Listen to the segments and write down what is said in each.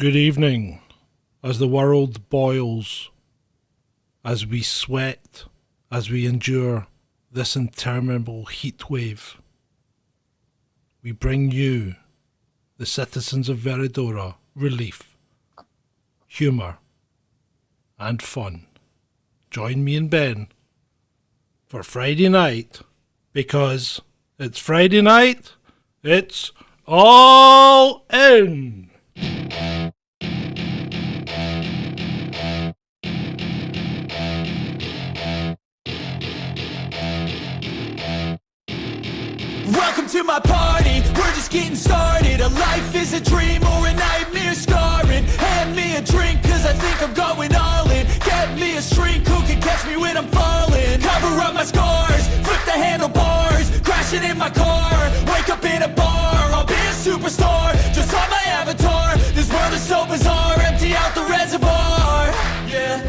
Good evening, as the world boils, as we sweat, as we endure this interminable heat wave. We bring you, the citizens of Veridora, relief, humour, and fun. Join me and Ben for Friday night, because it's Friday night, it's all in. Welcome to my party, we're just getting started. A life is a dream or a nightmare scarring. Hand me a drink cause I think I'm going all in. Get me a shrink who can catch me when I'm falling. Cover up my scars, flip the handlebars. Crashing in my car, wake up in a bar. I'll be a superstar, just on my avatar. This world is so bizarre, empty out the reservoir. Yeah,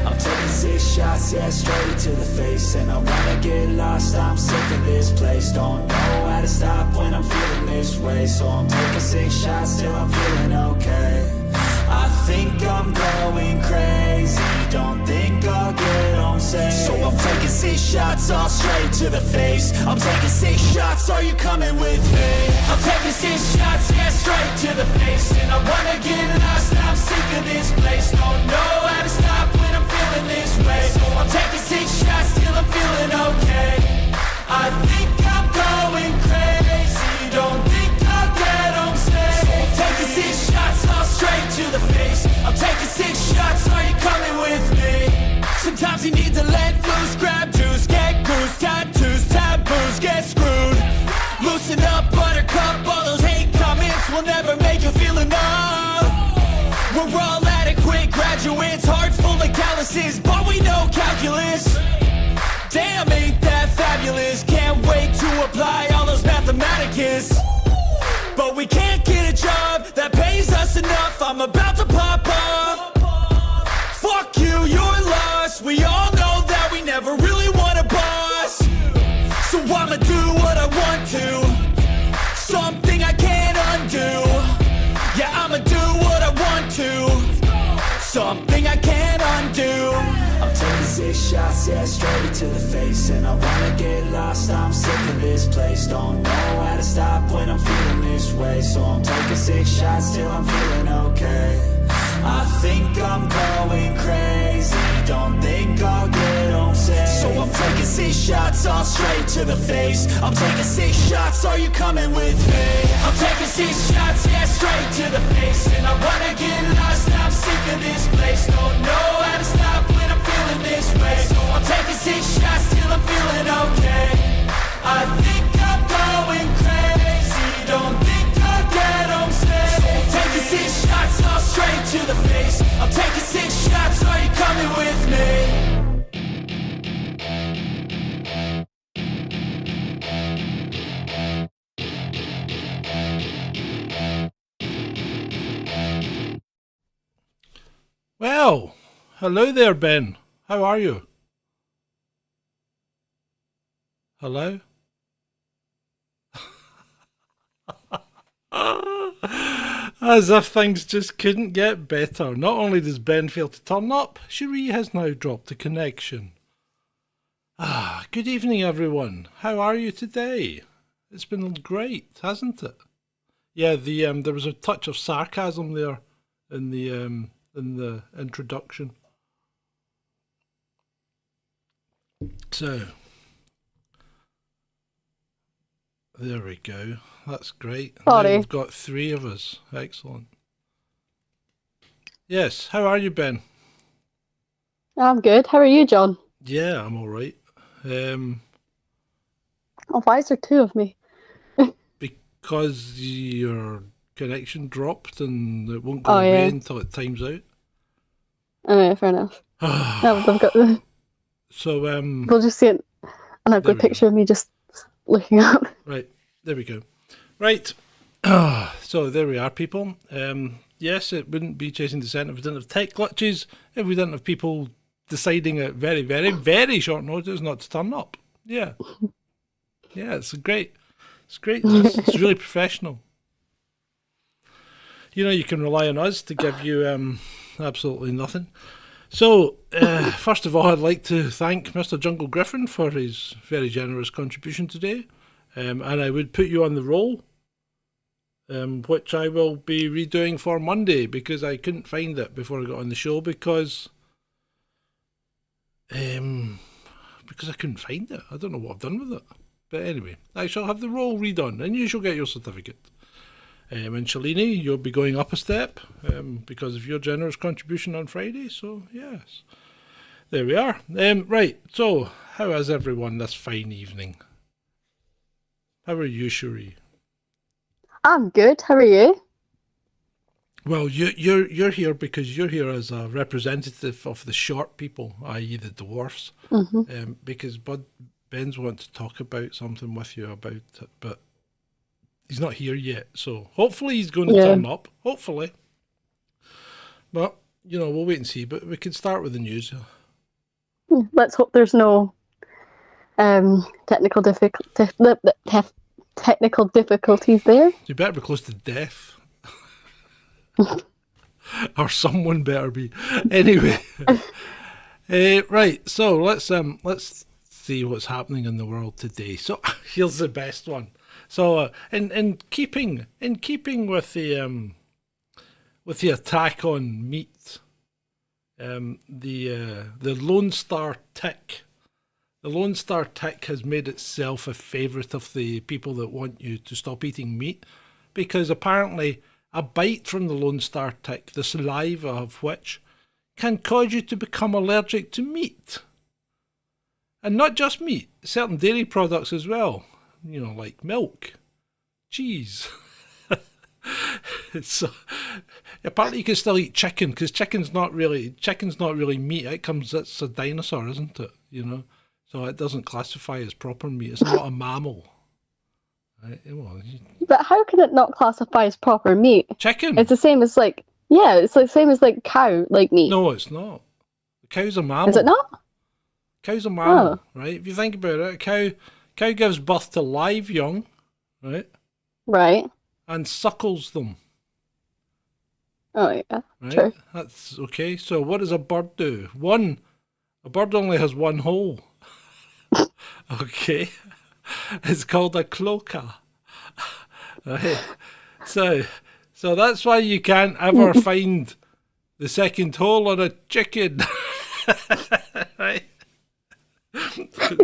I'm taking 6 shots, yeah, straight to the face. And I wanna get lost, I'm sick of this place. Don't know how to stop when I'm feeling this way. So I'm taking 6 shots till I'm feeling okay. I think I'm going crazy, don't think I'll get home safe. So I'm taking 6 shots, all straight to the face. I'm taking 6 shots, are you coming with me? I'm taking 6 shots, yeah, straight to the face. And I wanna get lost, I'm sick of this place. Don't know how to stop when I'm feeling this way. So I'm taking 6 shots till I'm feeling okay. I think I'm going crazy, don't think I'll get home safe. So I'm taking 6 shots, all straight to the face. I'm taking 6 shots, are you coming with me? Sometimes you need to let loose, grab juice, get goose, tattoos, taboos, get screwed. Loosen up, buttercup, all those hate comments will never make you feel enough. We're all adequate graduates, heart full of calluses, but we know calculus. Damn, ain't that fabulous? Can't wait to apply all those mathematicus. But we can't get a job that pays us enough. I'm about to pop off. Fuck you, you're lost. We all know that we never really want a boss. So I'ma do what I want to, something I can't undo. Yeah, I'ma do what I want to, something I can't undo. I'm taking 6 shots, yeah, straight to the face. And I wanna get lost, I'm sick of this place. Don't know how to stop when I'm feeling this way. So I'm taking 6 shots till I'm feeling okay. I think I'm going crazy, don't think I'll get home safe. So I'm taking 6 shots, all straight to the face. I'm taking 6 shots, are you coming with me? I'm taking 6 shots, yeah, straight to the face. And I wanna get lost, I'm sick of this place. Don't know how to stop when I'm feeling this way. So I'm taking 6 shots till I'm feeling okay. I think I'm going crazy, don't think I'll get home safe. So I'm taking 6 shots, all straight to the face. I'm taking 6 shots, are you coming with me? Well, hello there, Ben. How are you? Hello? As if things just couldn't get better. Not only does Ben fail to turn up, Cherie has now dropped the connection. Good evening, everyone. How are you today? It's been great, hasn't it? Yeah, there was a touch of sarcasm there in the introduction. So there we go. That's great. Sorry. Now we've got 3 of us. Excellent. Yes, how are you, Ben? I'm good. How are you, John? Yeah, I'm all right. Oh, why is there 2 of me? Because your connection dropped and it won't go Oh, away yeah. until it times out. Oh, yeah, fair enough. No, I've got the. So We'll just see it. And I've There got we a picture of me just looking up. right, there we go. Right. So there we are, people. Yes, it wouldn't be Chasing Descent if we didn't have tech glitches, if we didn't have people deciding at very, very, very short notice not to turn up. Yeah. Yeah, it's great. It's great. It's really professional. you can rely on us to give you absolutely nothing. So, first of all, I'd like to thank Mr. Jungle Griffin for his very generous contribution today. And I would put you on the roll, which I will be redoing for Monday because I couldn't find it before I got on the show because I couldn't find it. I don't know what I've done with it. But anyway, I shall have the role redone and you shall get your certificate. And Shalini, you'll be going up a step because of your generous contribution on Friday. So, yes. There we are. Right, so how is everyone this fine evening? How are you, Cherie? I'm good. How are you? Well, you're here because you're here as a representative of the short people, i.e. the dwarfs, because Ben's want to talk about something with you about it, but he's not here yet, so hopefully he's going to turn up, hopefully. But, we'll wait and see, but we can start with the news. Let's hope there's no technical difficulties there. You better be close to death. Or someone better be. Anyway. Right, so let's see what's happening in the world today. So here's the best one. So in keeping with the attack on meat, the Lone Star tick. The Lone Star tick has made itself a favourite of the people that want you to stop eating meat, because apparently a bite from the Lone Star tick, the saliva of which, can cause you to become allergic to meat. And not just meat, certain dairy products as well, like milk, cheese. So apparently you can still eat chicken, because chicken's not really meat. It's a dinosaur, isn't it? So it doesn't classify as proper meat. It's not a mammal. Right? But how can it not classify as proper meat? Chicken. It's the same as it's the same as cow, meat. No, it's not. The cow's a mammal. Is it not? Cow's a mammal, right? If you think about it, a cow gives birth to live young, right? Right. And suckles them. Oh yeah, right? True. That's okay. So what does a bird do? A bird only has one hole. Okay. It's called a cloaca. Right. So that's why you can't ever find the second hole on a chicken. Right.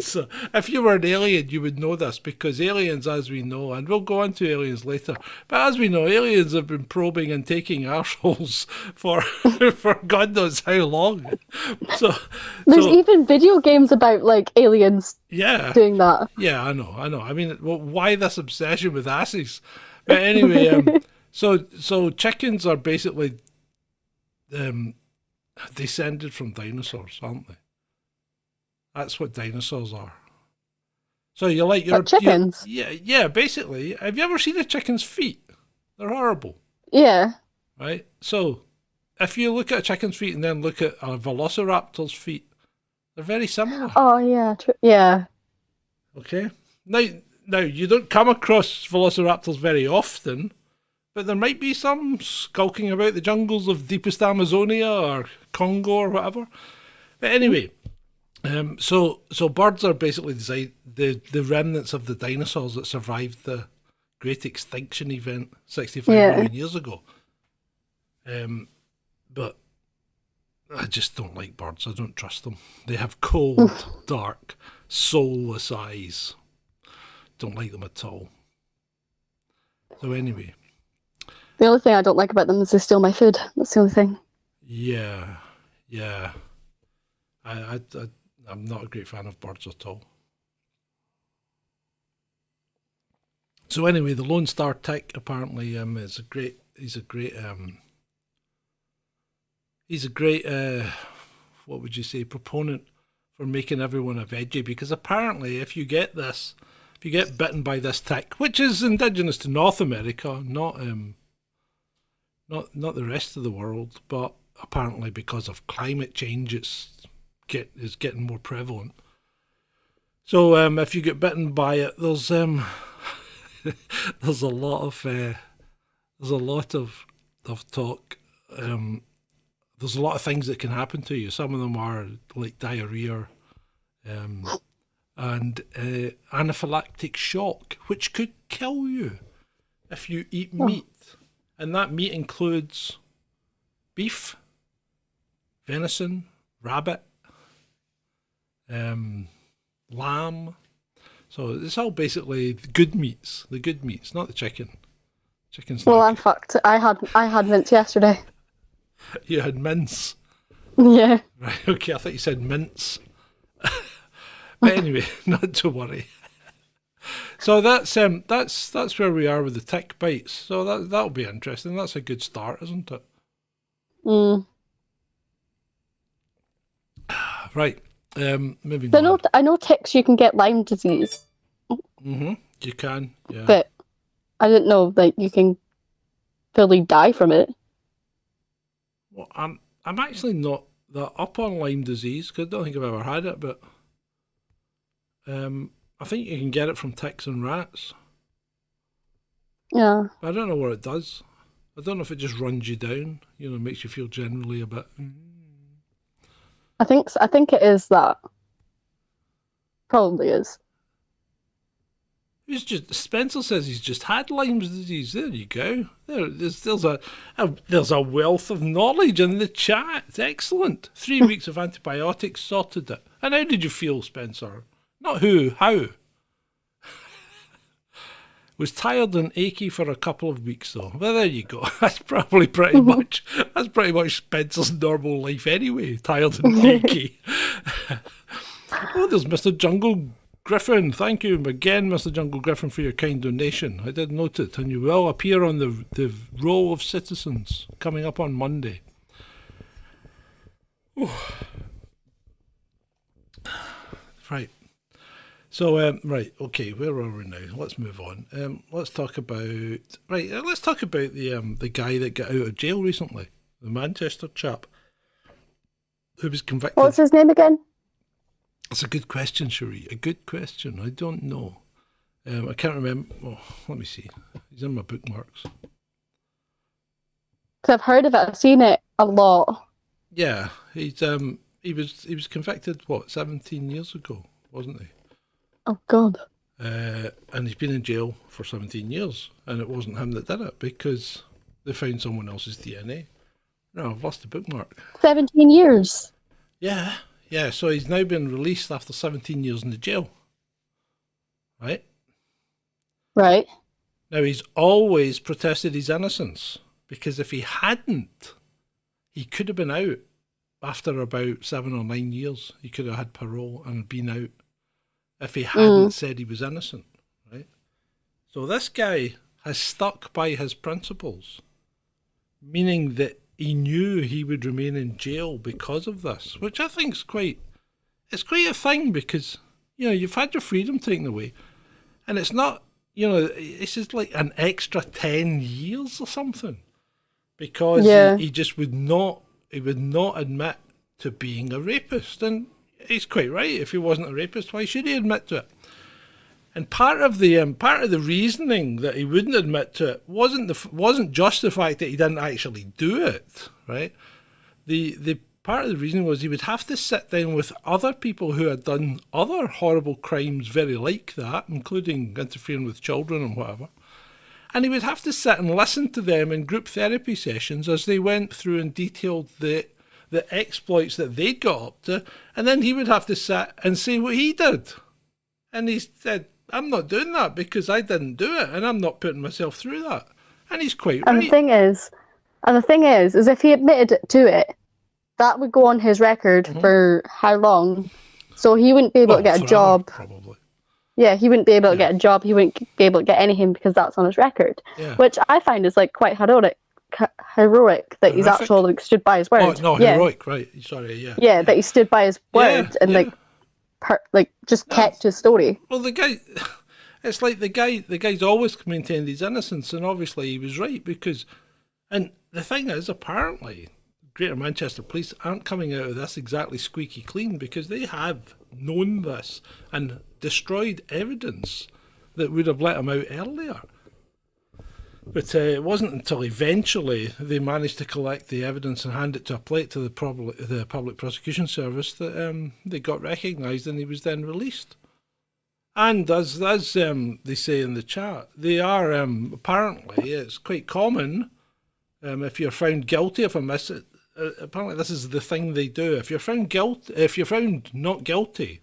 So if you were an alien, you would know this, because aliens, as we know, and we'll go on to aliens later, but as we know, aliens have been probing and taking arseholes for God knows how long. So there's even video games about aliens doing that. Yeah, I know. I mean, why this obsession with asses? But anyway, so chickens are basically descended from dinosaurs, aren't they? That's what dinosaurs are. So you like your chickens? Yeah, basically. Have you ever seen a chicken's feet? They're horrible. Yeah. Right? So if you look at a chicken's feet and then look at a velociraptor's feet, they're very similar. Oh yeah, yeah. Okay. Now you don't come across velociraptors very often, but there might be some skulking about the jungles of deepest Amazonia or Congo or whatever. But anyway, so birds are basically the remnants of the dinosaurs that survived the Great Extinction Event 65 million years ago. But I just don't like birds. I don't trust them. They have cold, dark, soulless eyes. Don't like them at all. So anyway. The only thing I don't like about them is they steal my food. That's the only thing. Yeah. I'm not a great fan of birds at all. So anyway, the Lone Star tick apparently is a great what would you say, proponent for making everyone a veggie, because apparently if you get bitten by this tick, which is indigenous to North America, not the rest of the world, but apparently because of climate change is getting more prevalent. So if you get bitten by it, there's a lot of of talk. There's a lot of things that can happen to you. Some of them are like diarrhea and anaphylactic shock, which could kill you if you eat meat. And that meat includes beef, venison, rabbit, lamb. So it's all basically the good meats, not the chicken. Chicken's well, like, I'm fucked. I had mince yesterday. You had mince. Yeah. Right, okay, I thought you said mince. But anyway, not to worry. So that's where we are with the tick bites. So that'll be interesting. That's a good start, isn't it? Mm. Right. Moving on. I know ticks you can get Lyme disease. Mm-hmm. You can, yeah. But I didn't know that you can fully die from it. Well, I'm actually not that up on Lyme disease because I don't think I've ever had it, but I think you can get it from ticks and rats. Yeah. But I don't know what it does. I don't know if it just runs you down, makes you feel generally a bit. I think it is that. Probably is. Spencer says he's just had Lyme disease. There you go. There's a wealth of knowledge in the chat. It's excellent. 3 weeks of antibiotics sorted it. And how did you feel, Spencer? Not who, how? Was tired and achy for a couple of weeks though. Well, there you go. That's probably pretty much Spencer's normal life anyway. Tired and achy. Oh, there's Mr. Jungle Griffin. Thank you again, Mr. Jungle Griffin, for your kind donation. I did note it, and you will appear on the roll of citizens coming up on Monday. Oh. Right. So, right, okay, where are we now? Let's move on. Let's talk about the guy that got out of jail recently, the Manchester chap who was convicted. What's his name again? That's a good question, Cherie. A good question. I don't know. I can't remember. Oh, let me see. He's in my bookmarks. Because I've heard of it. I've seen it a lot. Yeah, he was convicted 17 years ago, wasn't he? Oh God. And he's been in jail for 17 years, and it wasn't him that did it because they found someone else's DNA. No, I've lost the bookmark. 17 years. Yeah. Yeah, so he's now been released after 17 years in the jail. Right? Right. Now, he's always protested his innocence, because if he hadn't, he could have been out after about 7 or 9 years. He could have had parole and been out if he hadn't said he was innocent, right? So this guy has stuck by his principles, meaning that he knew he would remain in jail because of this, which I think is quite a thing because, you've had your freedom taken away and it's not, this is like an extra 10 years or something because he just would not admit to being a rapist. And he's quite right. If he wasn't a rapist, why should he admit to it? And part of the reasoning that he wouldn't admit to it wasn't just the fact that he didn't actually do it, right? The part of the reason was he would have to sit down with other people who had done other horrible crimes very like that, including interfering with children and whatever. And he would have to sit and listen to them in group therapy sessions as they went through and detailed the exploits that they'd got up to, and then he would have to sit and say what he did. And he said, I'm not doing that because I didn't do it, and I'm not putting myself through that. And he's quite right. And the thing is if he admitted to it, that would go on his record for how long? So he wouldn't be able to get a job. Probably. Yeah, he wouldn't be able to get a job. He wouldn't be able to get anything because that's on his record, which I find is like quite heroic that he's actually stood by his word. Oh, no, heroic, right? Sorry, yeah. Yeah, that he stood by his word and just kept his story. Well, the guy, it's like the guy's always maintained his innocence, and obviously he was right because, and the thing is, apparently, Greater Manchester Police aren't coming out of this exactly squeaky clean because they have known this and destroyed evidence that would have let him out earlier. But it wasn't until eventually they managed to collect the evidence and hand it to a plate to the public prosecution service that they got recognised, and he was then released. And as they say in the chat, they are apparently, it's quite common if you're found guilty of a apparently this is the thing they do. If you're found not guilty,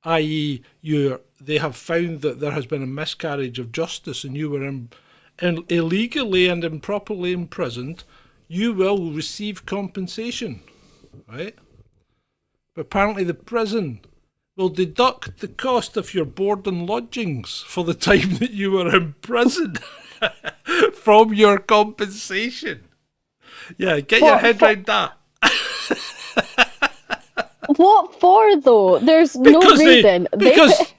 i.e. they have found that there has been a miscarriage of justice and you were illegally and improperly imprisoned, you will receive compensation, right? But apparently the prison will deduct the cost of your board and lodgings for the time that you were in prison from your compensation. Yeah, get your head around that. What for, though? There's no reason.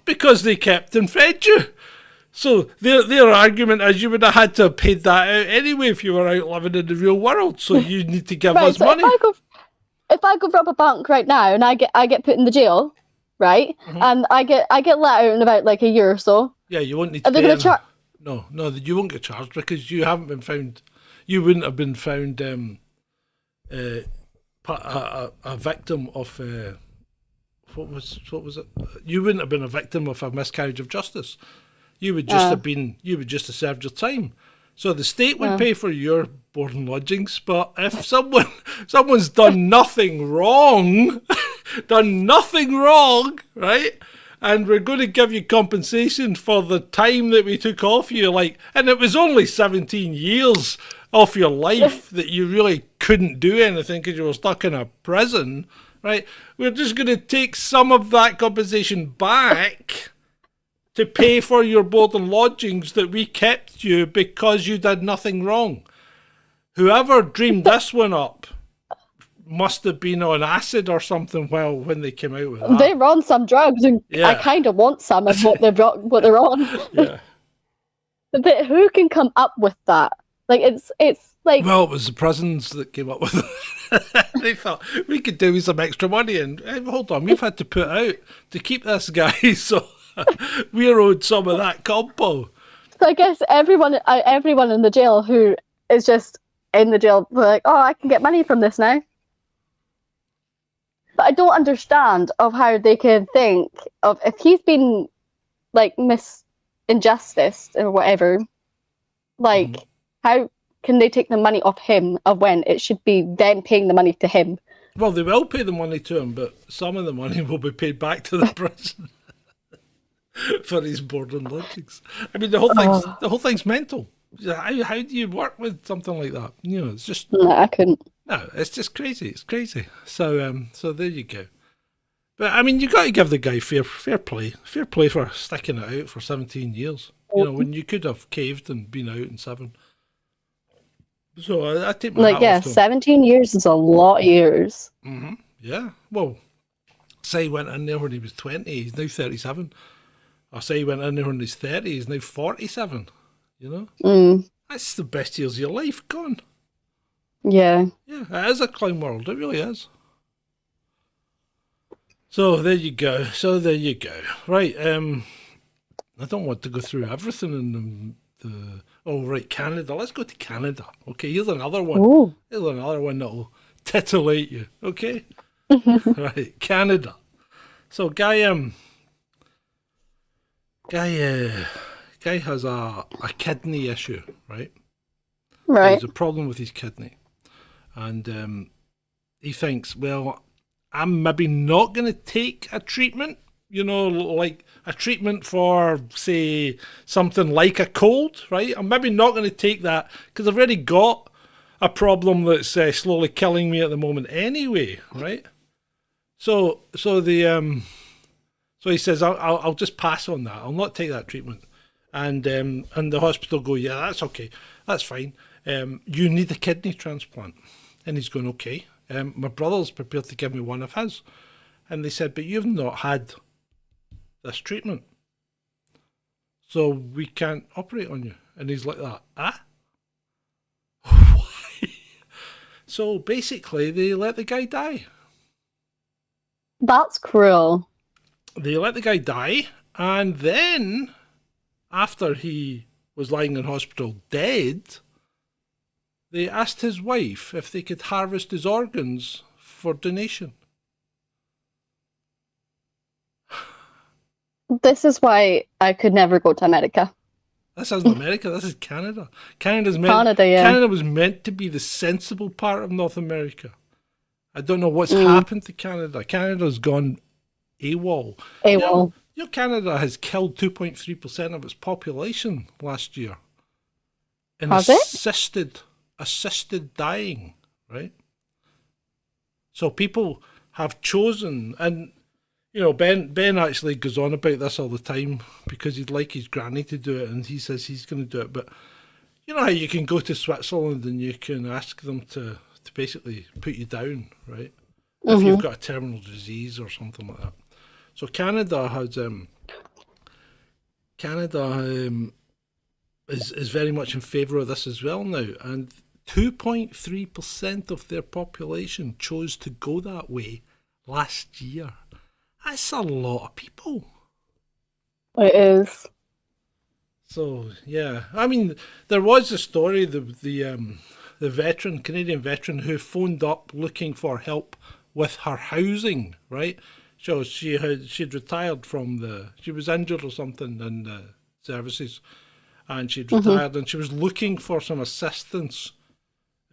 Because they kept and fed you. So their argument is you would have had to have paid that out anyway if you were out living in the real world. So you need to give us money. If I go rob a bank right now and I get put in the jail, right, and I get let out in about like a year or so. Yeah, you won't need to. Are they going to charge? No, you won't get charged because you haven't been found. You wouldn't have been found a victim of what was it? You wouldn't have been a victim of a miscarriage of justice. You would just have served your time. So the state would pay for your board and lodgings, but if someone's done nothing wrong, right? And we're going to give you compensation for the time that we took off you, and it was only 17 years off your life that you really couldn't do anything because you were stuck in a prison, right? We're just going to take some of that compensation back to pay for your board and lodgings that we kept you because you did nothing wrong. Whoever dreamed this one up must have been on acid or something when they came out with that. They were on some drugs, and I kind of want some of what they're on. Yeah. But who can come up with that? It's like... Well, it was the prisons that came up with it. They thought, we could do with some extra money, and hold on, we've had to put out to keep this guy, so we're owed some of that compo. So I guess everyone in the jail who is just in the jail, they're like, oh, I can get money from this now. But I don't understand of how they can think of, if he's been injustice or whatever, how can they take the money off him of when it should be them paying the money to him? Well, they will pay the money to him, but some of the money will be paid back to the prison for his board and lodgings. I mean, the whole thing's mental. How do you work with something like that? It's just... No, I couldn't. No, it's just crazy. It's crazy. So there you go. But I mean, you got to give the guy fair play for sticking it out for 17 years. When you could have caved and been out in 7. So I take my hat off to him. 17 years is a lot of years. Mm-hmm. Yeah. Well, say he went in there when he was 20. He's now 37. Or say he went in there when he's 30. He's now 47. That's the best years of your life gone. Yeah. Yeah, it is a clown world. It really is. So there you go. Right. I don't want to go through everything in the. Oh, right, Canada. Let's go to Canada. Okay, here's another one. Ooh. Here's another one that'll titillate you. Okay. Right, Canada. So guy has a kidney issue, right? Right. There's a problem with his kidney. And he thinks, well, I'm maybe not going to take a treatment, like a treatment for, say, something like a cold, right? I'm maybe not going to take that because I've already got a problem that's slowly killing me at the moment anyway, right? So he says, I'll just pass on that. I'll not take that treatment. And the hospital go, yeah, that's okay. That's fine. You need a kidney transplant. And he's going, okay. My brother's prepared to give me one of his. And they said, but you've not had this treatment, so we can't operate on you. And he's like that. Why? So basically, they let the guy die. That's cruel. They let the guy die, and then after he was lying in hospital dead, they asked his wife if they could harvest his organs for donation. This is why I could never go to America. This isn't America, this is Canada. Canada, yeah. Canada was meant to be the sensible part of North America. I don't know what's happened to Canada. Canada's gone AWOL. AWOL. You know, Canada has killed 2.3% of its population last year. In assisted dying, right? So people have chosen, and you know, Ben actually goes on about this all the time because he'd like his granny to do it, and he says he's going to do it. But you know how you can go to Switzerland and you can ask them to basically put you down, right? If you've got a terminal disease or something like that. So Canada is very much in favour of this as well now, and 2.3% of their population chose to go that way last year. That's a lot of people. It is. So yeah, I mean, there was a story, the Canadian veteran who phoned up looking for help with her housing, right? So she'd retired from she was injured or something in the services, and she'd retired, and she was looking for some assistance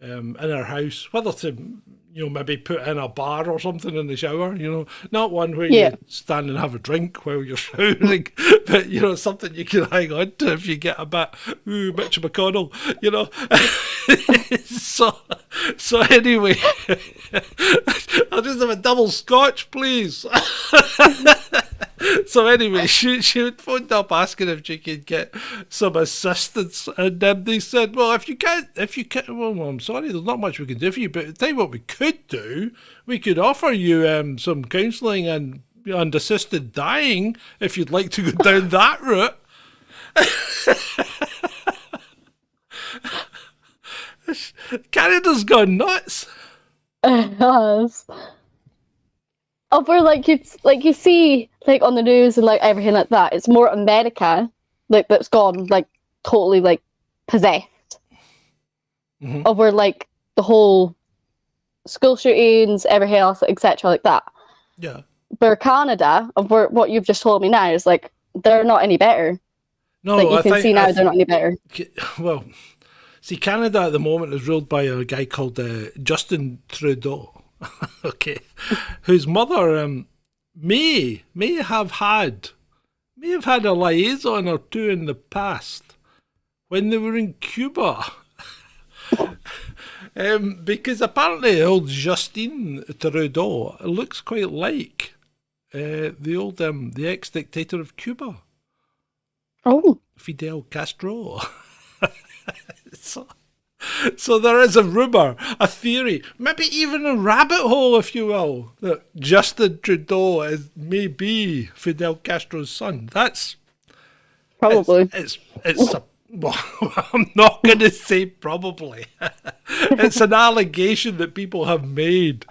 in her house, whether to, you know, maybe put in a bar or something in the shower, you know, not one where you stand and have a drink while you're showering, but, you know, something you can hang on to if you get a bit, Mitch McConnell, you know. So anyway, I'll just have a double scotch, please. So anyway, she phoned up asking if she could get some assistance, and then they said, well, if you can't, well, I'm sorry, there's not much we can do for you, but tell you what we could do, we could offer you some counselling and assisted dying if you'd like to go down that route. Canada's gone nuts. It has. Oh, where like you see like on the news and like everything like that, it's more America like that's gone like totally like possessed. Over like the whole school shootings, everything else, etc. like that. Yeah. But Canada, of what you've just told me now, is like they're not any better. No, like you can see now they're not any better. Well, see, Canada at the moment is ruled by a guy called Justin Trudeau. Okay, whose mother may have had a liaison or two in the past when they were in Cuba. Because apparently old Justin Trudeau looks quite like the ex-dictator of Cuba. Oh, Fidel Castro. So there is a rumour, a theory, maybe even a rabbit hole, if you will, that Justin Trudeau may be Fidel Castro's son. That's probably. Well, I'm not going to say probably. It's an allegation that people have made.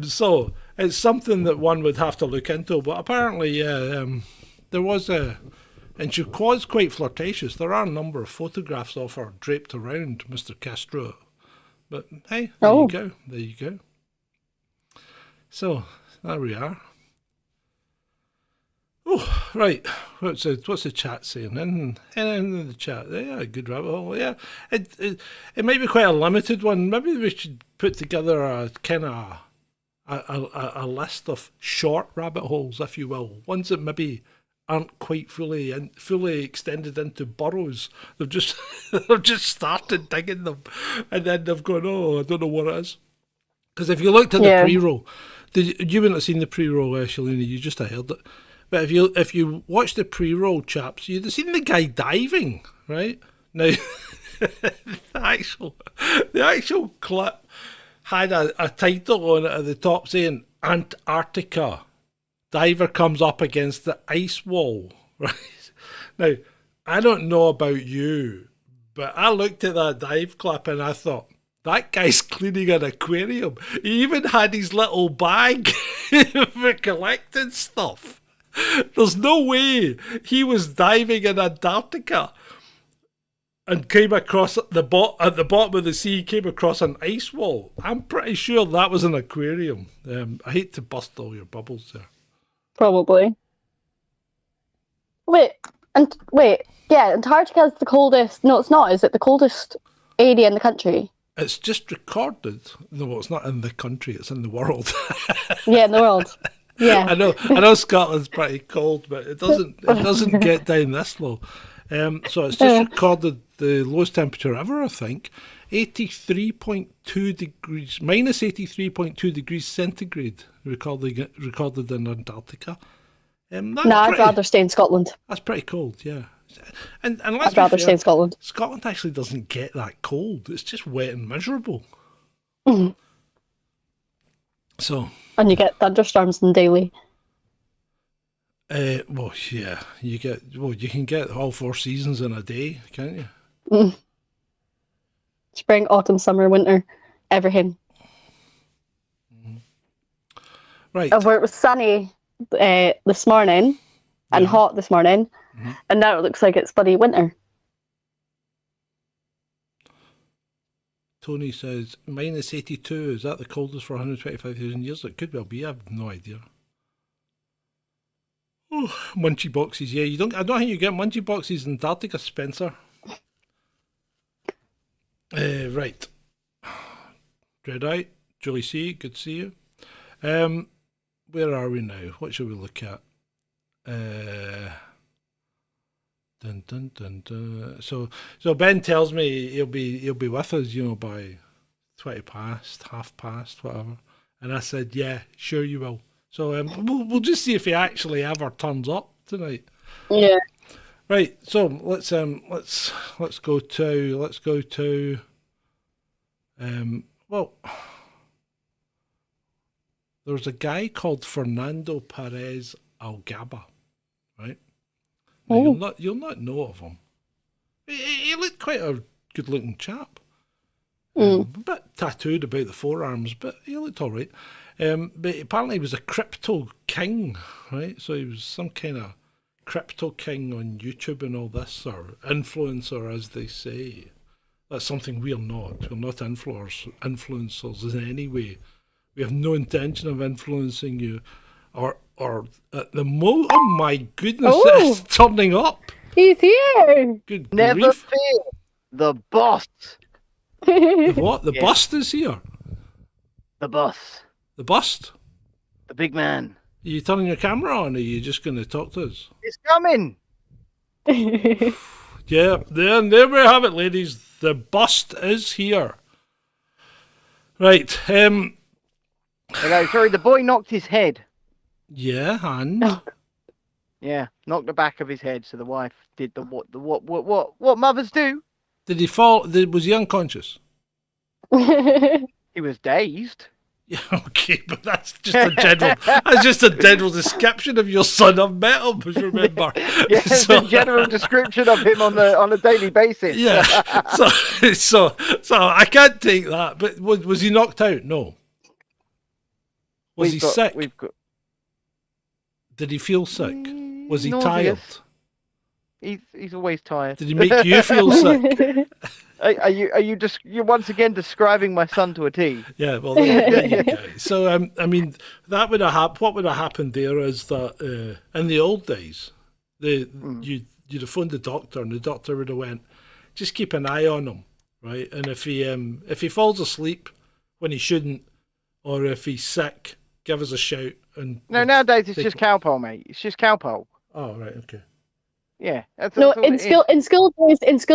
So it's something that one would have to look into. But apparently, there was and she was quite flirtatious. There are a number of photographs of her draped around Mr. Castro. But hey, there you go. So there we are. Oh, right. What's the chat saying? In the chat, yeah, a good rabbit hole. Yeah, it might be quite a limited one. Maybe we should put together a kind of a list of short rabbit holes, if you will, ones that maybe aren't quite fully extended into burrows. They've just started digging them, and then they've gone, oh, I don't know what it is. Because if you looked at the pre-roll, you wouldn't have seen the pre-roll, Shalini. You just heard it. But if you watch the pre-roll, chaps, you'd have seen the guy diving, right? Now, the actual clip had a title on it at the top saying Antarctica. Diver comes up against the ice wall, right? Now, I don't know about you, but I looked at that dive clip and I thought, that guy's cleaning an aquarium. He even had his little bag for collecting stuff. There's no way he was diving in Antarctica. and came across at the bottom of the sea, came across an ice wall. I'm pretty sure that was an aquarium. I hate to bust all your bubbles there. Probably. Wait, yeah, Antarctica is the coldest. No, it's not. Is it the coldest area in the country? It's just recorded. No, it's not in the country. It's in the world. Yeah, in the world. Yeah. I know Scotland's pretty cold, but it doesn't get down this low. So it's just recorded the lowest temperature ever, I think. 83.2 degrees, minus 83.2 degrees centigrade recorded in Antarctica. I'd rather stay in Scotland. That's pretty cold, yeah. And I'd rather stay in Scotland. Scotland actually doesn't get that cold. It's just wet and miserable. Mm-hmm. So. And you get thunderstorms in daily. Well, yeah, you can get all 4 seasons in a day, can't you? Mm. Spring, autumn, summer, winter, everything. Right. Where it was sunny this morning and hot this morning, and now it looks like it's bloody winter. Tony says minus 82. Is that the coldest for 125,000 years? It could well be. I have no idea. Oh, munchie boxes. Yeah, I don't think you get munchie boxes in Antarctica, Spencer. Right. Dreadite, Julie C, good to see you. Where are we now? What should we look at? Dun, dun, dun, dun. So Ben tells me he'll be with us, by 20 past, half past, whatever. And I said, yeah, sure you will. So we'll just see if he actually ever turns up tonight. Yeah. Right. So let's go to well, there's a guy called Fernando Perez Algaba, right? Now, you'll not know of him. He looked quite a good-looking chap. A bit tattooed about the forearms, but he looked all right. But apparently he was a crypto king, right? So he was some kind of crypto king on YouTube and all this, or influencer, as they say. That's something we're not. We're not influencers in any way. We have no intention of influencing you. Or at the oh my goodness, it's turning up. He's here. Good Never grief. fear. The boss. The what? The bust is here. The boss. The bust? The big man. Are you turning your camera on, or are you just going to talk to us? It's coming. Yeah, there we have it, ladies. The bust is here. Right. Okay, sorry, the boy knocked his head. Yeah, and Yeah, knocked the back of his head. So the wife did what mothers do. did he fall? Was he unconscious? He was dazed. Yeah, okay, but that's just a general description of your son. I've met him, remember? Yeah, it's a general description of him on a daily basis. Yeah. So I can't take that. But was he knocked out? No. Was he sick? Did he feel sick? Was he tired? He's always tired. Did he make you feel sick? Are you just you're once again describing my son to a T? Yeah, well, there you go. So I mean, that would have happened. What would have happened there is that in the old days, you'd have phoned the doctor, and the doctor would have went, just keep an eye on him, right? And if he falls asleep when he shouldn't, or if he's sick, give us a shout. And no, nowadays it's just cowpole, mate. It's just cowpole. Oh, right, okay. Yeah. That's in school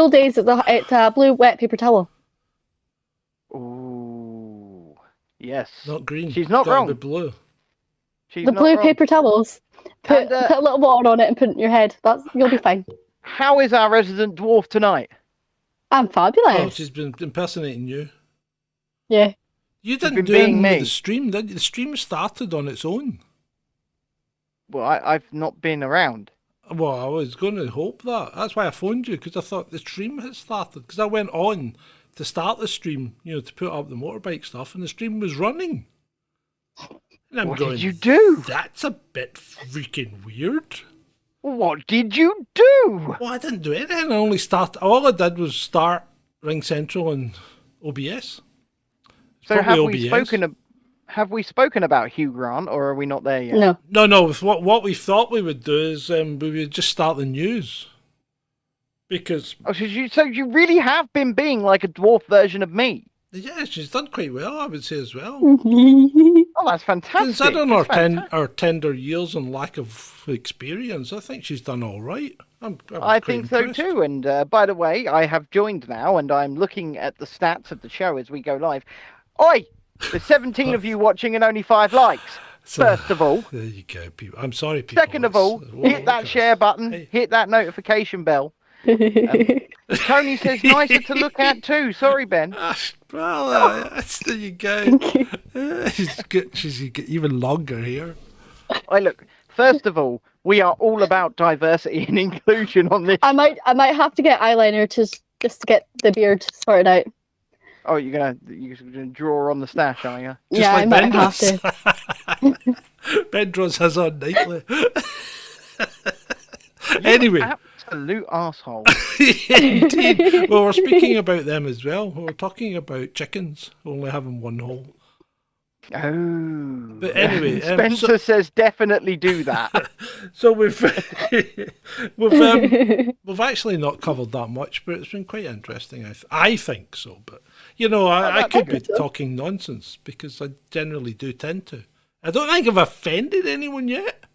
days it's blue wet paper towel. Ooh, yes. Not green. She's not wrong. The blue. She's the not blue wrong. paper towels. Put And, a little water on it and put it in your head. You'll be fine. How is our resident dwarf tonight? I'm fabulous. Oh, she's been impersonating you. Yeah. You didn't been do being anything me. with the stream, did you? The stream started on its own. Well, I've not been around. Well, I was going to hope that. That's why I phoned you, because I thought the stream had started. Because I went on to start the stream, to put up the motorbike stuff, and the stream was running. And I'm What going, did you do? That's a bit freaking weird. What did you do? Well, I didn't do anything. All I did was start Ring Central and OBS. So Probably have we spoken about Hugh Grant, or are we not there yet? No. No. With what we thought we would do is we would just start the news. Because So you really have been being like a dwarf version of me. yeah, she's done quite well, I would say as well. Oh, that's fantastic. Considering our tender years and lack of experience, I think she's done all right. I think so too. And by the way, I have joined now, and I'm looking at the stats of the show as we go live. Oi! There's 17 of you watching and only 5 likes. So, First of all. There you go, people. I'm sorry, people. Second of all, hit that share button, hit that notification bell. Tony says nicer to look at too. Sorry, Ben. Well, there you go. She's even longer here. Look, first of all, we are all about diversity and inclusion on this. I might have to get eyeliner just to get the beard sorted out. Oh, you're gonna draw on the stash, are you? Just yeah, like I might Ben have does. to. Ben draws his on nightly. Anyway. Absolute asshole. Indeed. Well, we're speaking about them as well. We're talking about chickens only having one hole. Oh. But anyway, Spencer says definitely do that. So we've actually not covered that much, but it's been quite interesting. I think so, but you know, I could be talking nonsense because I generally do tend to. I don't think I've offended anyone yet.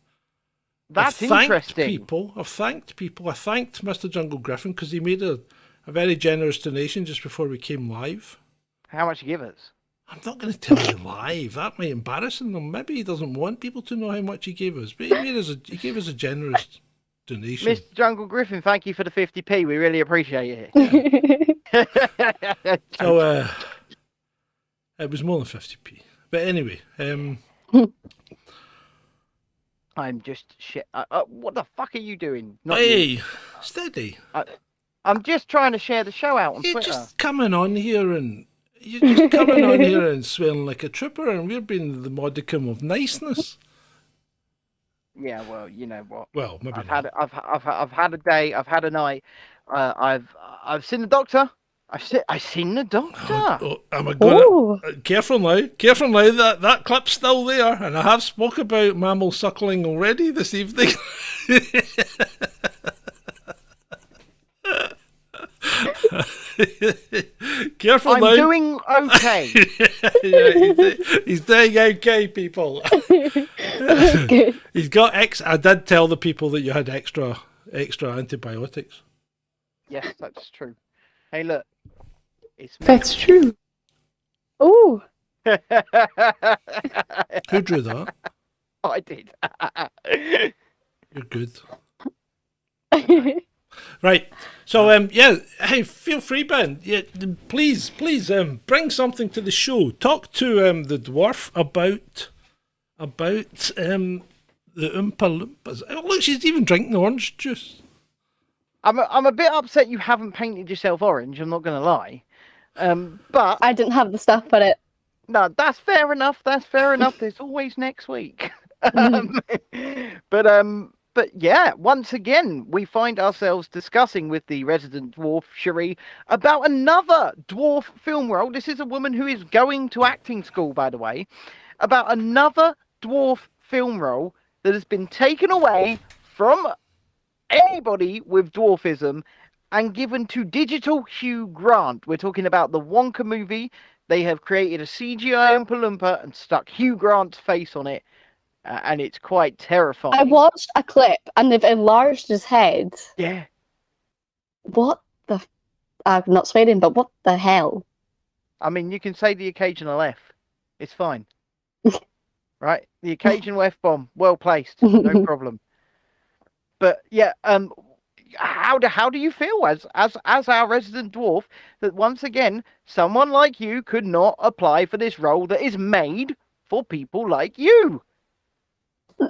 That's I've thanked interesting. I've thanked people. I thanked Mr. Jungle Griffin because he made a very generous donation just before we came live. How much you give us? I'm not going to tell you live. That might embarrass him. Maybe he doesn't want people to know how much he gave us. But he gave us a generous donation. Mr. Jungle Griffin, thank you for the 50p. We really appreciate it. it. So it was more than 50p. But anyway, I'm just shit. What the fuck are you doing? Steady. I'm just trying to share the show out on Twitter. You're just coming on here and swearing like a trooper, and we're being the modicum of niceness. Yeah, well, you know what? Well, maybe I've had a day. I've had a night. I've seen the doctor. I've seen the doctor. Am I going? Careful now. That clip's still there, and I have spoke about mammal suckling already this evening. Careful I'm now. I'm doing okay. Yeah, he's doing okay, people. He's got I did tell the people that you had extra antibiotics. Yes, that's true. Hey, look. It's me. That's true. Oh. Who drew that? I did. You're good. Right. So hey, feel free, Ben. Yeah, please, bring something to the show. Talk to the dwarf about the Oompa Loompas. Oh, look, she's even drinking orange juice. I'm a bit upset you haven't painted yourself orange. I'm not going to lie, but I didn't have the stuff for it. No, that's fair enough. There's always next week. But yeah, once again, we find ourselves discussing with the resident dwarf, Cherie, about another dwarf film role. This is a woman who is going to acting school, by the way, about another dwarf film role that has been taken away from anybody with dwarfism and given to digital Hugh Grant. We're talking about the Wonka movie. They have created a CGI Oompa Loompa and stuck Hugh Grant's face on it. And it's quite terrifying. I watched a clip and they've enlarged his head. Yeah. What the... I'm not swearing, but what the hell? I mean, you can say the occasional F. It's fine. Right? The occasional F-bomb. Well placed. No problem. But, yeah, how do you feel as our resident dwarf that, once again, someone like you could not apply for this role that is made for people like you?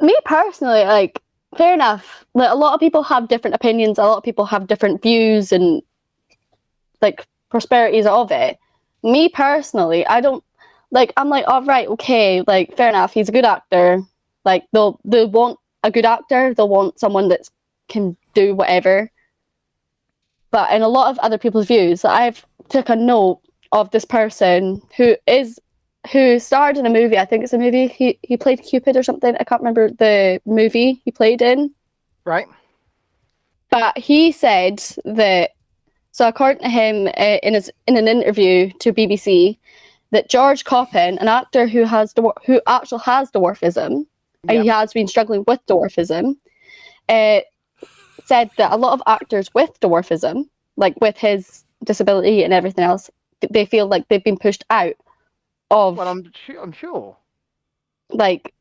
Me personally, like, fair enough. Like, a lot of people have different opinions. A lot of people have different views and, like, prosperities of it. Me personally, I don't, like, I'm like, all right, okay, like, fair enough. He's a good actor. Like, they'll want a good actor. They'll want someone that's can do whatever. But in a lot of other people's views, I've took a note of this person who starred in a movie. I think it's a movie. He played Cupid or something. I can't remember the movie he played in. Right. But he said that, so according to him, in an interview to BBC, that George Coppin, an actor who actually has dwarfism, and he has been struggling with dwarfism, said that a lot of actors with dwarfism, like with his disability and everything else, they feel like they've been pushed out of. Well, I'm sure. Like,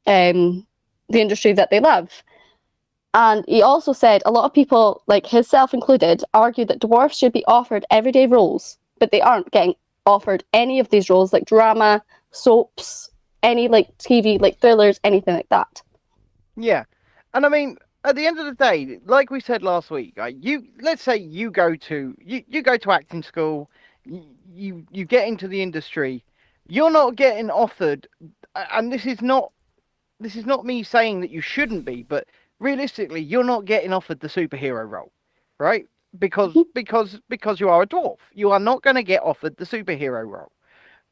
the industry that they love. And he also said a lot of people, like himself included, argue that dwarfs should be offered everyday roles, but they aren't getting offered any of these roles, like drama, soaps, any like TV, like thrillers, anything like that. Yeah, and I mean, at the end of the day, like we said last week, let's say you go to acting school, you get into the industry, you're not getting offered, and this is not me saying that you shouldn't be, but realistically, you're not getting offered the superhero role, right? Because you are a dwarf, you are not going to get offered the superhero role.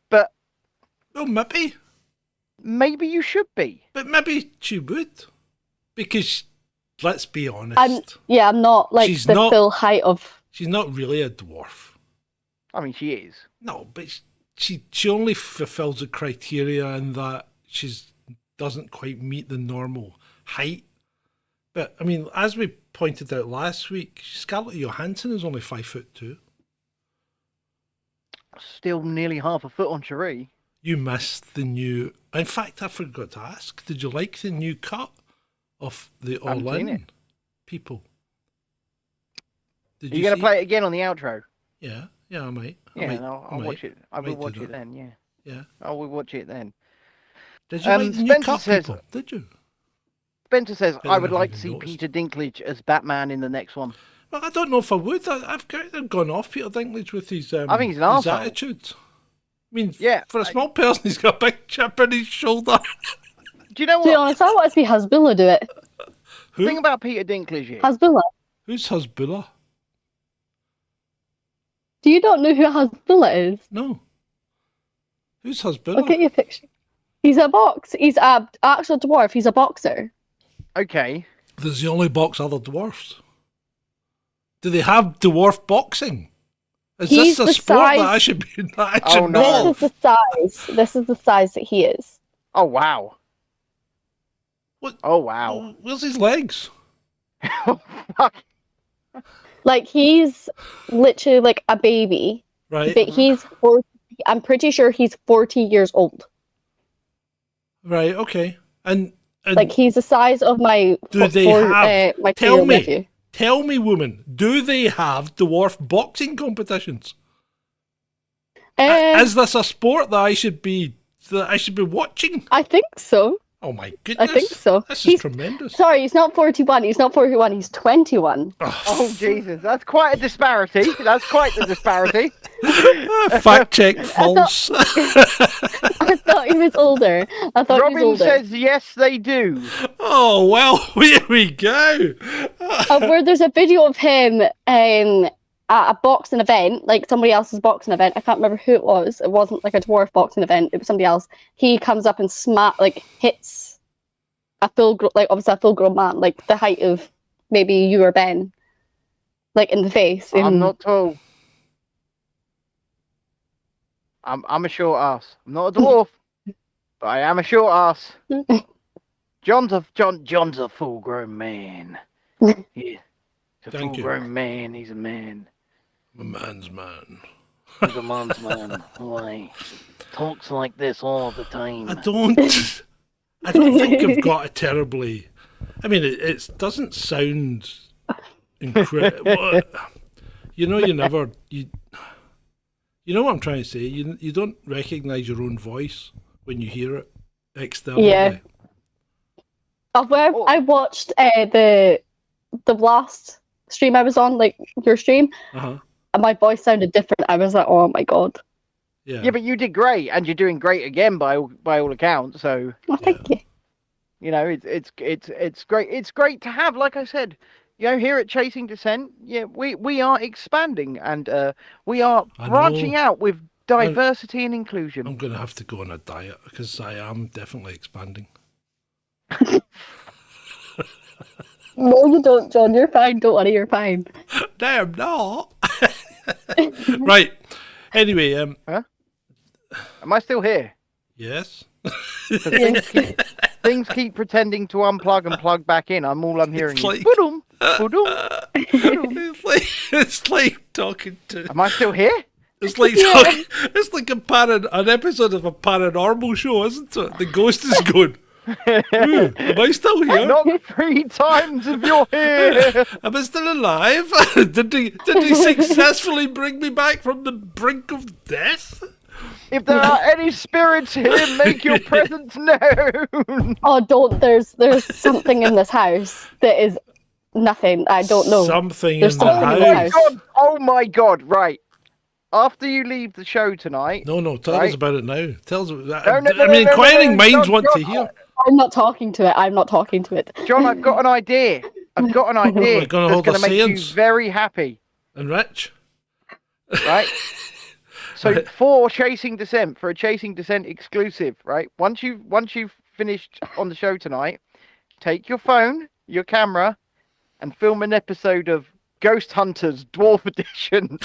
But well, maybe you should be. But maybe she would, because let's be honest. I'm not like full height of. She's not really a dwarf. I mean, she is. No, but she only fulfills the criteria in that she doesn't quite meet the normal height. But I mean, as we pointed out last week, Scarlett Johansson is only 5'2". Still nearly half a foot on Cherie. You missed the new. In fact, I forgot to ask. Did you like the new cut of the All In people? Are you going to play it again on the outro? Yeah, I might. I'll watch it. I will watch it then. Yeah. I will watch it then. Did you like the new cut, people? Did you? Spencer says, I would like to see Peter Dinklage as Batman in the next one. Well, I don't know if I would. I've gone off Peter Dinklage with his I think he's an arsehole. Attitude. I mean, yeah, for a small person, he's got a big chip on his shoulder. Do you know what? To be honest, I want to see Hasbulla do it. Who? The thing about Peter Dinklage here. Hasbulla. Who's Hasbulla? Do you not know who Hasbulla is? No. Who's Hasbulla? Look at your picture. He's an actual dwarf. He's a boxer. Okay. Does he only box other dwarfs? Do they have dwarf boxing? Is this a sport that I should be? No. This is the size. This is the size that he is. Oh wow. What? Oh wow. Where's his legs? Oh fuck. Like he's literally like a baby. Right. But he's 40. I'm pretty sure he's 40 years old. Right. Okay. And like he's the size of my. Do they have? My nephew. Tell me, woman. Do they have dwarf boxing competitions? Is this a sport that I should be watching? I think so. Oh my goodness! I think so. This is tremendous. Sorry, he's not 41. He's not 41. He's 21. Oh Jesus, that's quite a disparity. That's quite the disparity. Fact check, false. I thought he was older. Robin says yes, they do. Oh well, here we go. Where there's a video of him at a boxing event, like somebody else's boxing event. I can't remember who it was. It wasn't like a dwarf boxing event. It was somebody else. He comes up and hits a obviously a full grown man, like the height of maybe you or Ben, like in the face. I'm not tall. I'm a short ass. I'm not a dwarf, but I am a short ass. John's a full grown man. Yeah. He's a full grown man. He's a man. A man's man. He's a man's man. Why? Talks like this all the time. I don't think I've got a terribly. I mean, it doesn't sound incredible. You know what I'm trying to say. You don't recognise your own voice when you hear it externally. Yeah. I watched the last stream I was on, like your stream, and my voice sounded different. I was like, oh my god. Yeah, but you did great, and you're doing great again by all accounts. So. Well, thank you. You know, it's great. It's great to have, like I said, you know, here at Chasing Descent, yeah, we are expanding and we are branching out with diversity and inclusion. I'm going to have to go on a diet because I am definitely expanding. No, you don't, John. You're fine. Don't worry, you're fine. No, I'm not. Right. Anyway, Huh? Am I still here? yes. Things keep pretending to unplug and plug back in. I'm hearing It's is, like- "Boodum, boodum, boodum." It's like talking to. Am I still here? It's like talking. It's like an episode of a paranormal show, isn't it? The ghost is going. Ooh, am I still here? Not 3 times if you're here. Am I still alive? Did he successfully bring me back from the brink of death? If there are any spirits here, make your presence known. Oh, don't. There's something in this house that is nothing. I don't know. Something There's in the something in the house. house. God, oh my God! Right. After you leave the show tonight, No, tell us about it now. Tell us. no, I mean, inquiring minds want to hear. I'm not talking to it. I'm not talking to it. John, I've got an idea. I've got an idea We're gonna that's hold going a to make seance. you very happy, And Rich? right? So for Chasing Descent, for a Chasing Descent exclusive, right? Once you've finished on the show tonight, take your phone, your camera, and film an episode of Ghost Hunters Dwarf Edition.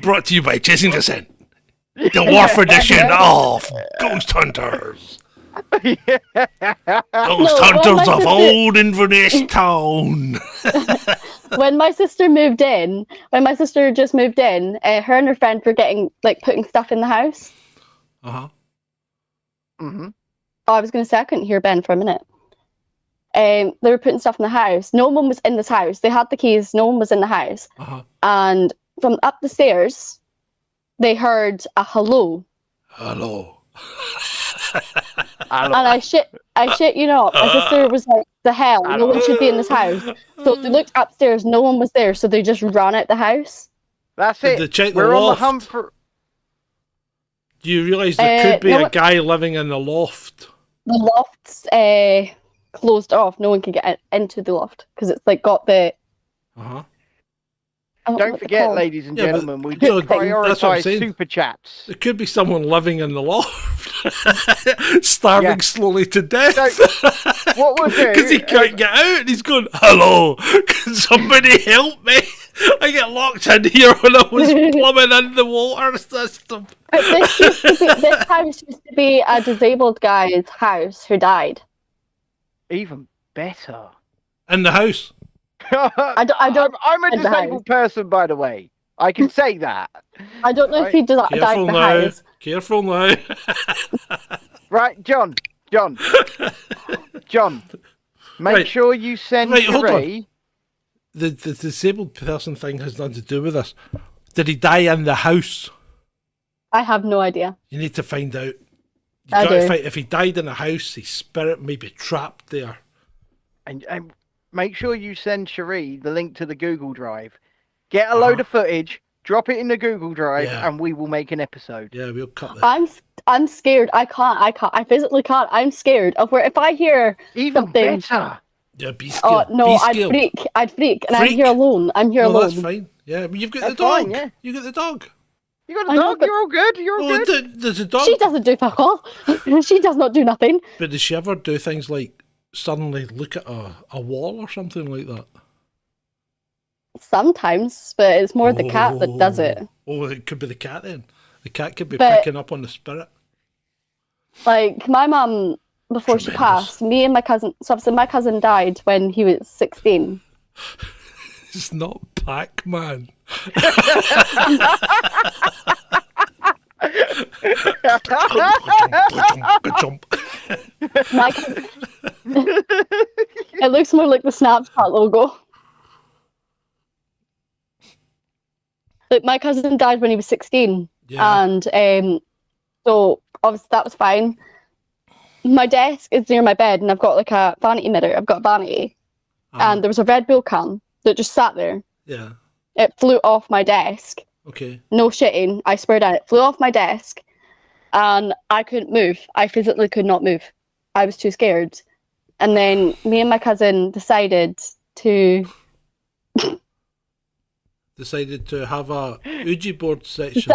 Brought to you by Chasing Descent. The Dwarf Edition of Ghost Hunters. Ghost Hunters of Old Inverness Town. When my sister just moved in, her and her friend were putting stuff in the house. Uh-huh. Mm-hmm. Oh, I was going to say I couldn't hear Ben for a minute. They were putting stuff in the house. No one was in this house. They had the keys. No one was in the house. Uh-huh. And from up the stairs, they heard a hello. Hello. And I shit you not. My sister was like, the hell, no one should be in this house. So they looked upstairs, no one was there, so they just ran out the house. That's Did it. they check the We're on the loft? hunt for. Do you realise there could be no, a guy living in the loft? The loft's closed off. No one can get into the loft because it's like got the. Uh-huh. I don't know Don't what they're forget, called. ladies and Yeah, but- gentlemen, we So do that's what I'm prioritise saying. super chats. There could be someone living in the loft, starving Yeah. slowly to death. So, what we'll do Because he can't get out, and he's going, "Hello, can somebody help me? I get locked in here when I was plumbing in the water system." But this house used to be a disabled guy's house who died. Even better. In the house. I don't. I'm a in the disabled person, by the way. I can say that. I don't know if he died in Careful the now. house. Careful now. Right, John. Make Right. sure you send Right, hold on. Sheree. The disabled person thing has nothing to do with this. Did he die in the house? I have no idea. You need to find out. You I gotta do. find, if he died in a house, his spirit may be trapped there. And make sure you send Sheree the link to the Google Drive. Get a load of footage, drop it in the Google Drive, Yeah. and we will make an episode. Yeah, we'll cut that. I'm scared. I can't. I physically can't. I'm scared of where if I hear Even something. better. Yeah, be Oh scared. no, Be I'd scared. freak. And I'm Freak? here alone. I'm here No, alone. that's fine. Yeah, I mean, you've got That's the dog. fine, yeah. You got the dog. You got I a know, dog? but- You're all good? You're all Oh, good? there's a dog. She doesn't do fuck all. She does not do nothing. But does she ever do things like suddenly look at a wall or something like that? Sometimes, but it's more the cat that does it. Oh, it could be the cat then. The cat could be But- picking up on the spirit. Like my mum, before she Tremendous. passed, me and my cousin. So obviously my cousin died when he was 16. It's not Pac-Man. Jump. My cousin, it looks more like the Snapchat logo. Like my cousin died when he was 16, Yeah. and so obviously that was fine. My desk is near my bed, and I've got like a vanity mirror. I've got a vanity, and there was a Red Bull can that just sat there. Yeah. It flew off my desk, Okay. No shitting. I swear down. It flew off my desk, and I couldn't move. I physically could not move. I was too scared. And then me and my cousin decided to have a Ouija board section.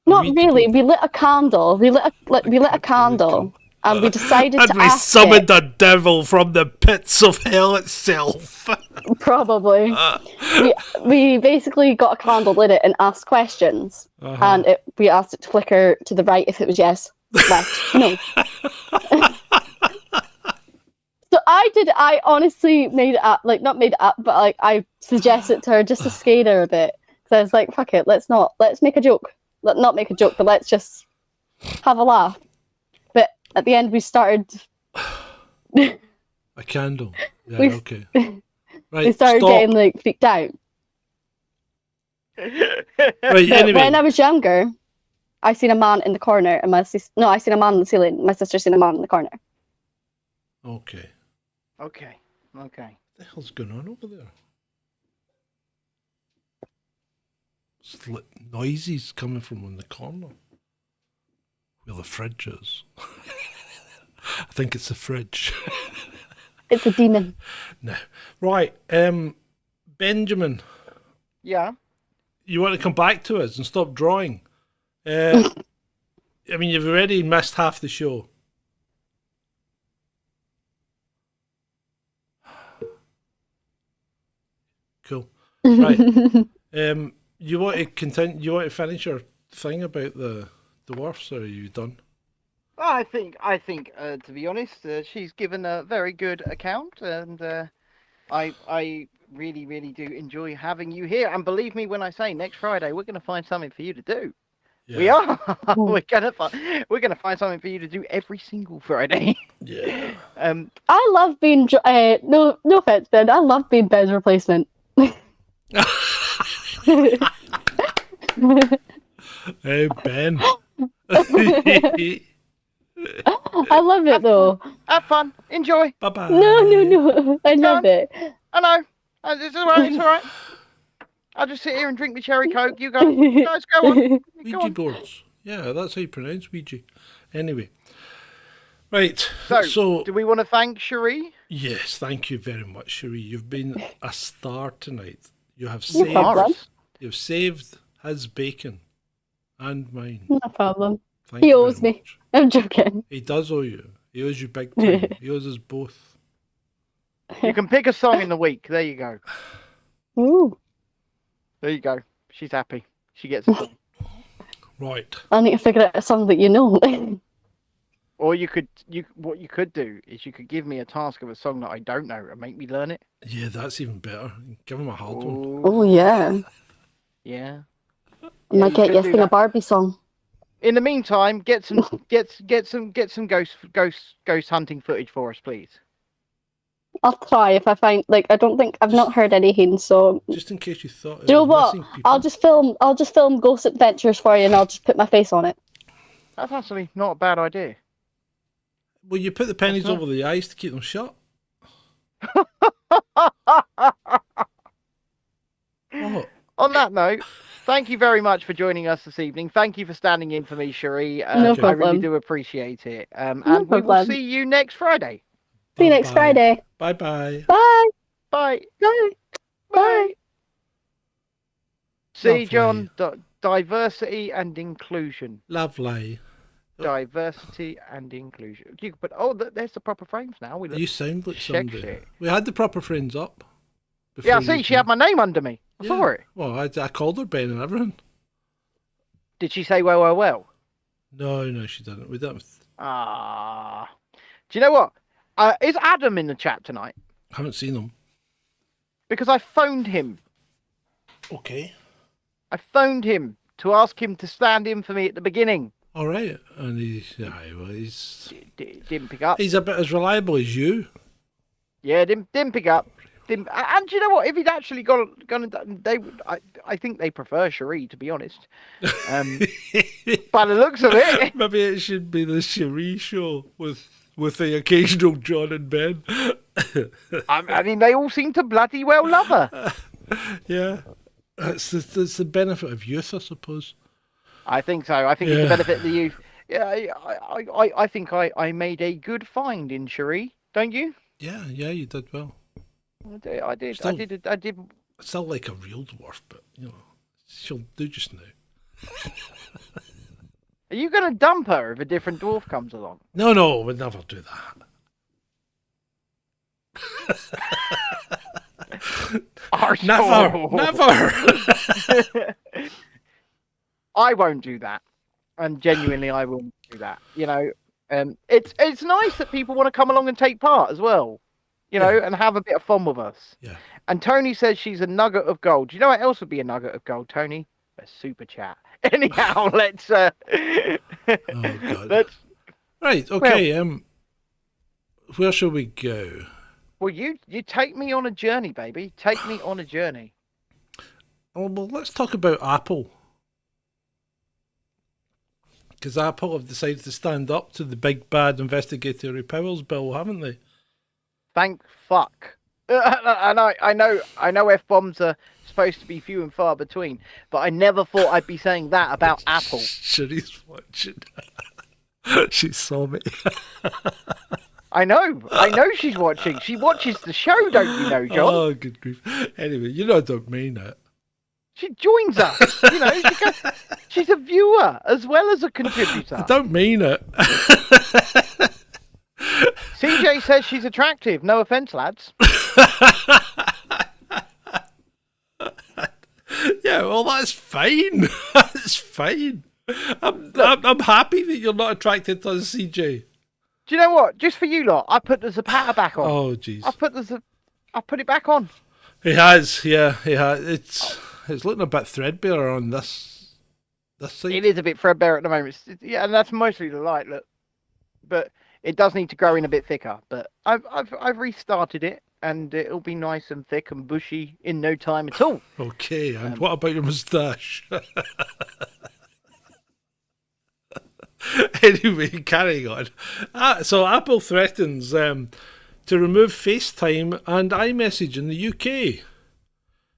Not really. We lit a candle. We lit a candle, and we decided to ask summoned a devil from the pits of hell itself. Probably. We basically got a candle, lit it, and asked questions. And we asked it to flicker to the right if it was yes, left, no. So I honestly made it up, like, not made it up, but like I suggested to her just to scare her a bit. So I was like, fuck it, let's make a joke. Not make a joke, but let's just have a laugh. But at the end we started... A candle. Yeah, okay. Right, we started getting like freaked out. Right, anyway. When I was younger, I seen a man in the corner, and I seen a man on the ceiling. My sister seen a man in the corner. Okay. Okay. What the hell's going on over there? Noises coming from in the corner where the fridge is. I think it's the fridge. It's a demon. No. Right, Benjamin. Yeah. You want to come back to us and stop drawing? I mean, you've already missed half the show. Cool. Right. You want to continue? You want to finish your thing about the dwarfs, or are you done? I think, to be honest, she's given a very good account, and I really, really do enjoy having you here. And believe me when I say next Friday we're going to find something for you to do. Yeah. We are. we're gonna find something for you to do every single Friday. Yeah. I love being no offense, Ben. I love being Ben's replacement. Hey, Ben. I love it though. Have fun. Enjoy. Bye bye. No. I love it. I know. It's all right. It's all right. I'll just sit here and drink my cherry coke. You go. Guys, go on. Ouija boards. Yeah, that's how you pronounce Ouija. Anyway. Right. So do we want to thank Cherie? Yes, thank you very much, Cherie. You've been a star tonight. You have you've saved his bacon and mine. No problem. Thank he you owes very me. much. I'm joking. He does owe you. He owes you big time. He owes us both. You can pick a song in the week. There you go. Ooh. There you go. She's happy. She gets a song. Right. I need to figure out a song that you know. Or what you could do is you could give me a task of a song that I don't know and make me learn it. Yeah, that's even better. Give him a hard one. Oh yeah. Yeah. I might get you to sing a Barbie song. In the meantime, get some ghost hunting footage for us, please. I'll try if I find I don't think I've not heard anything, so just in case you thought. Do you know what? I'll just film Ghost Adventures for you, and I'll just put my face on it. That's actually not a bad idea. Well, you put the pennies over the eyes to keep them shut. What? On that note, thank you very much for joining us this evening. Thank you for standing in for me, Cherie. No problem. I really do appreciate it. And we will see you next Friday. See you next Friday. Bye-bye. Bye. Bye. Bye. Bye. See, John, diversity and inclusion. Lovely. Diversity and inclusion. There's the proper frames now. You sound like somebody. We had the proper frames up. Yeah, see, she had my name under me. I saw it. Well, I called her Ben and everything. Did she say well? No, she didn't. We didn't. Do you know what? Is Adam in the chat tonight? I haven't seen him. Because I phoned him. Okay. I phoned him to ask him to stand in for me at the beginning. All right, and he's didn't pick up. He's a bit as reliable as you. Yeah, didn't pick up. And do you know what? If he'd actually gone I think they prefer Cherie, to be honest. By the looks of it, maybe it should be the Cherie show with the occasional John and Ben. I mean, they all seem to bloody well love her. Yeah. It's the benefit of youth, I suppose. I think so. I think it's the benefit of the youth. Yeah, I think I made a good find in Cherie. Don't you? Yeah, you did well. I did. Still- I did. Still like a real dwarf, but she'll do just now. Are you going to dump her if a different dwarf comes along? No, we'd never do that. Never. I won't do that, and genuinely, I won't do that. It's nice that people want to come along and take part as well, and have a bit of fun with us. Yeah. And Tony says she's a nugget of gold. Do you know what else would be a nugget of gold, Tony? A super chat. Anyhow, let's. Oh God. Let's. Right. Okay. Where shall we go? Well, you take me on a journey, baby. Take me on a journey. Oh, well, let's talk about Apple. Because Apple have decided to stand up to the big bad investigatory powers bill, haven't they? Thank fuck. And I know F-bombs are supposed to be few and far between, but I never thought I'd be saying that about Apple. Cherie's watching. She saw me. I know she's watching. She watches the show, don't you know, John? Oh, good grief. Anyway, I don't mean it. She joins us. She's a viewer as well as a contributor. I don't mean it. CJ says she's attractive. No offense, lads. Yeah, well, that's fine. That's fine. I'm happy that you're not attracted to CJ. Do you know what? Just for you lot, I put the Zapata back on. Oh, jeez. I put it back on. He has, yeah, he has. It's looking a bit threadbare on this side. It is a bit threadbare at the moment. Yeah, and that's mostly the light, look. But it does need to grow in a bit thicker. But I've restarted it, and it'll be nice and thick and bushy in no time at all. Okay, and what about your moustache? Anyway, carrying on. So Apple threatens to remove FaceTime and iMessage in the UK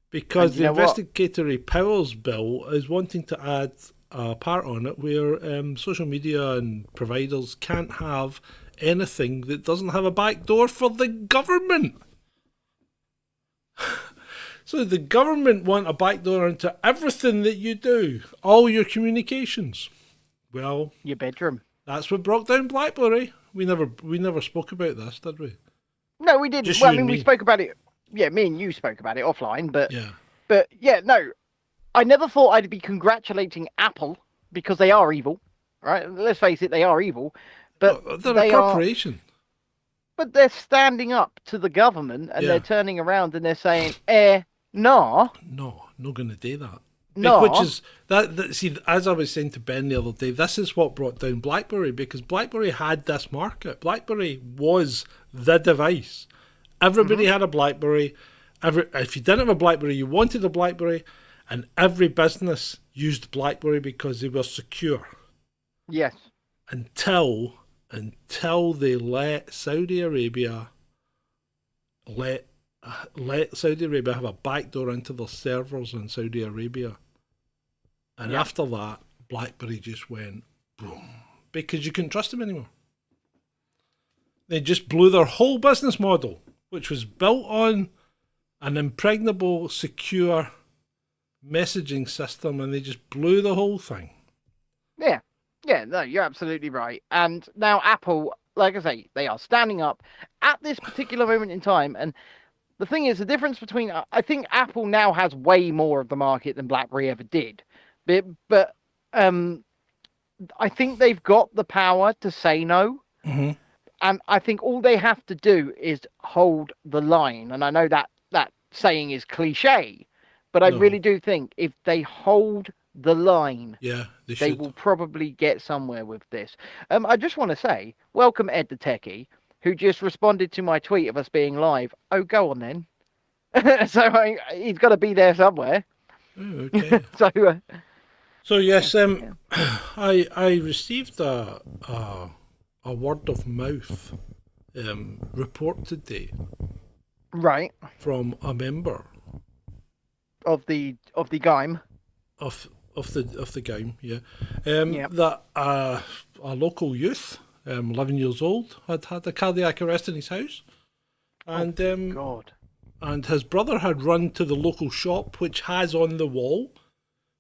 because the investigatory powers bill is wanting to add a part on it where social media and providers can't have anything that doesn't have a backdoor for the government. So the government want a backdoor into everything that you do, all your communications. Well, your bedroom. That's what broke down BlackBerry. We never spoke about this, did we? No, we didn't. Just well, you and we me. spoke about it. Yeah, me and you spoke about it offline, but Yeah. But yeah, no, I never thought I'd be congratulating Apple because they are evil, right? Let's face it, they are evil. But they're they a corporation. But they're standing up to the government and they're turning around and they're saying, nah. No, not going to do that. No. Which is that. See, as I was saying to Ben the other day, this is what brought down BlackBerry because BlackBerry had this market. BlackBerry was the device. Everybody had a BlackBerry. If you didn't have a BlackBerry, you wanted a BlackBerry, and every business used BlackBerry because they were secure. Yes. Until they let Saudi Arabia have a backdoor into their servers in Saudi Arabia. And after that, BlackBerry just went boom. Because you couldn't trust them anymore. They just blew their whole business model, which was built on an impregnable, secure messaging system, and they just blew the whole thing. Yeah, no, you're absolutely right. And now Apple, like I say, they are standing up at this particular moment in time. And the thing is, the difference between, I think Apple now has way more of the market than BlackBerry ever did. But I think they've got the power to say no. Mm-hmm. And I think all they have to do is hold the line. And I know that saying is cliche, but I really do think if they hold the line, they will probably get somewhere with this. I just want to say, welcome Ed the Techie, who just responded to my tweet of us being live. Oh, go on then. So he's got to be there somewhere. Oh, okay. So yes, I received a word of mouth report today, right, from a member game. Of the game, yeah. Yep. That a local youth, 11 years old, had a cardiac arrest in his house, and God. and his brother had run to the local shop, which has on the wall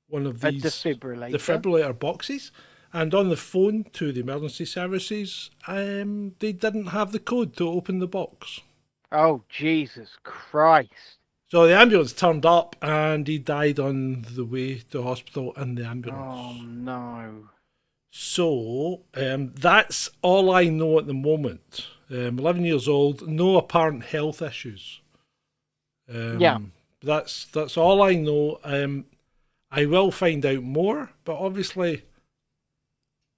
one of A these defibrillator. boxes, and on the phone to the emergency services, they didn't have the code to open the box. Oh, Jesus Christ. So the ambulance turned up, and he died on the way to hospital in the ambulance. Oh, no. So that's all I know at the moment. 11 years old, no apparent health issues. Yeah. That's all I know. I will find out more, but obviously,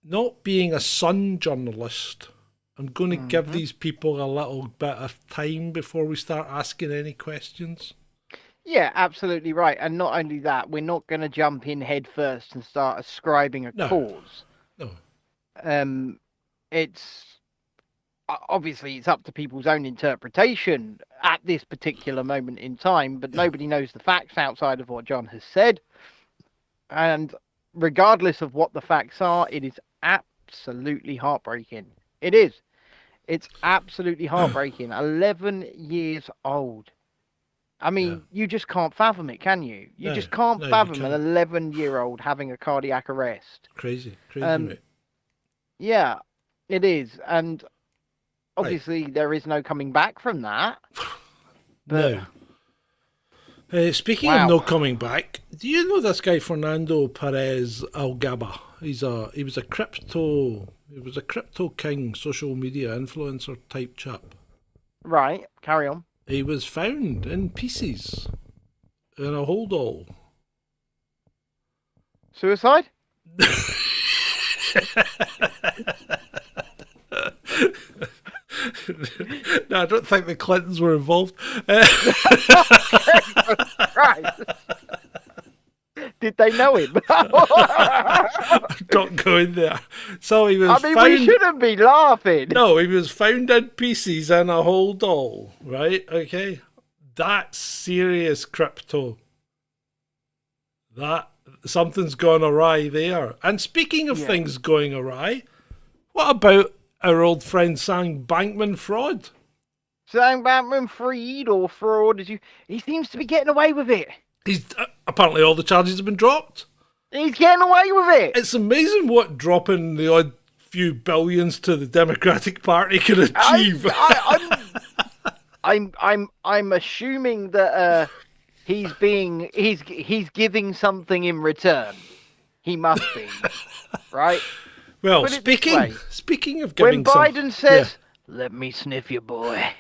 not being a Sun journalist, I'm going to give these people a little bit of time before we start asking any questions. Yeah, absolutely right. And not only that, we're not going to jump in head first and start ascribing a cause. No. It's obviously it's up to people's own interpretation at this particular moment in time, but nobody knows the facts outside of what John has said. And regardless of what the facts are, it is absolutely heartbreaking. It is. It's absolutely heartbreaking. 11 years old. I mean, you just can't fathom it, can you? You just can't fathom an 11-year-old having a cardiac arrest. Crazy, mate. Yeah, it is. And obviously there is no coming back from that. But... No. Speaking of no coming back, do you know this guy Fernando Perez Algaba? He was a crypto king, social media influencer type chap. Right, carry on. He was found in pieces in a holdall. Suicide? No, I don't think the Clintons were involved. Right. Did they know him? Don't go in there. So he was found... we shouldn't be laughing. No, he was found in pieces in a holdall, right? Okay. That's serious crypto. Something's gone awry there. And speaking of things going awry, what about our old friend Sam Bankman-Fried? Sam Bankman-Fried or fraud, he seems to be getting away with it. He's apparently all the charges have been dropped. He's getting away with it. It's amazing what dropping the odd few billions to the Democratic Party can achieve. I'm assuming that he's giving something in return. He must be, right? Well, speaking of giving, when Biden says, "Let me sniff you, boy."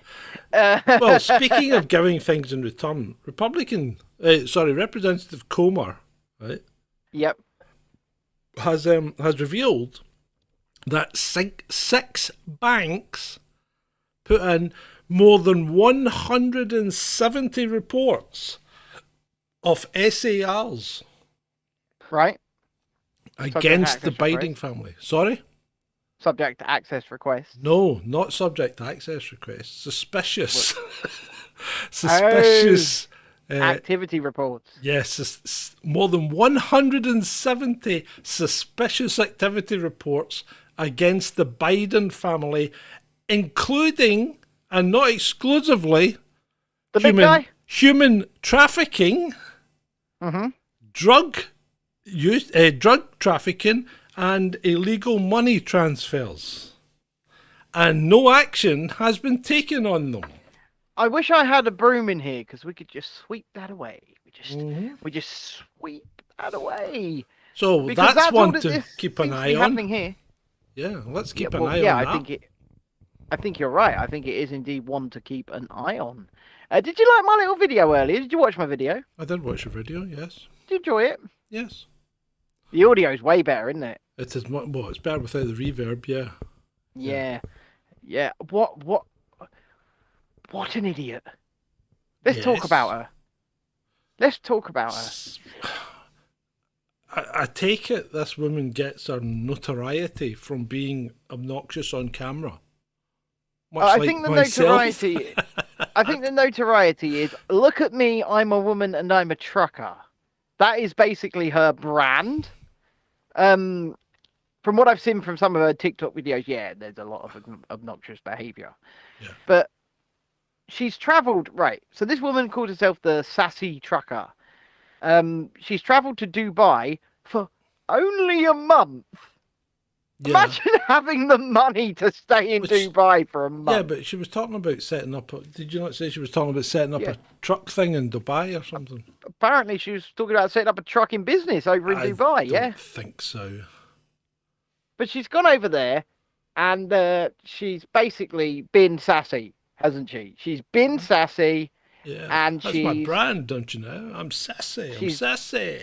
Well, speaking of giving things in return, Representative Comer, right? Yep. Has revealed that six banks put in more than 170 reports of SARs, right, against the Biden family. Sorry? Subject to access requests. No, not subject to access requests. Suspicious. Suspicious. Activity reports. Yes, more than 170 suspicious activity reports against the Biden family, including, and not exclusively, human trafficking, drug trafficking, and illegal money transfers. And no action has been taken on them. I wish I had a broom in here because we could just sweep that away. We just sweep that away. So because that's one to keep an eye on. Happening here. Yeah, let's keep an eye on that. I think you're right. I think it is indeed one to keep an eye on. Did you like my little video earlier? Did you watch my video? I did watch your video, yes. Did you enjoy it? Yes. The audio's way better, isn't it? It is. Well, it's better without the reverb, yeah. Yeah. What an idiot. Let's talk about her. I take it this woman gets her notoriety from being obnoxious on camera. I think the notoriety... I think the notoriety is, look at me, I'm a woman and I'm a trucker. That is basically her brand. From what I've seen from some of her TikTok videos, yeah, there's a lot of obnoxious behavior. Yeah. But she's traveled, right. So this woman called herself the Sassy Trucker. She's traveled to Dubai for only a month. Yeah. Imagine having the money to stay in Dubai for a month. Yeah, but she was talking about setting up. Did you not say she was talking about setting up a truck thing in Dubai or something? Apparently, she was talking about setting up a trucking business over in Dubai. I don't think so. But she's gone over there, and she's basically been sassy, hasn't she? She's been sassy. Yeah, and that's my brand, don't you know? I'm sassy. I'm sassy.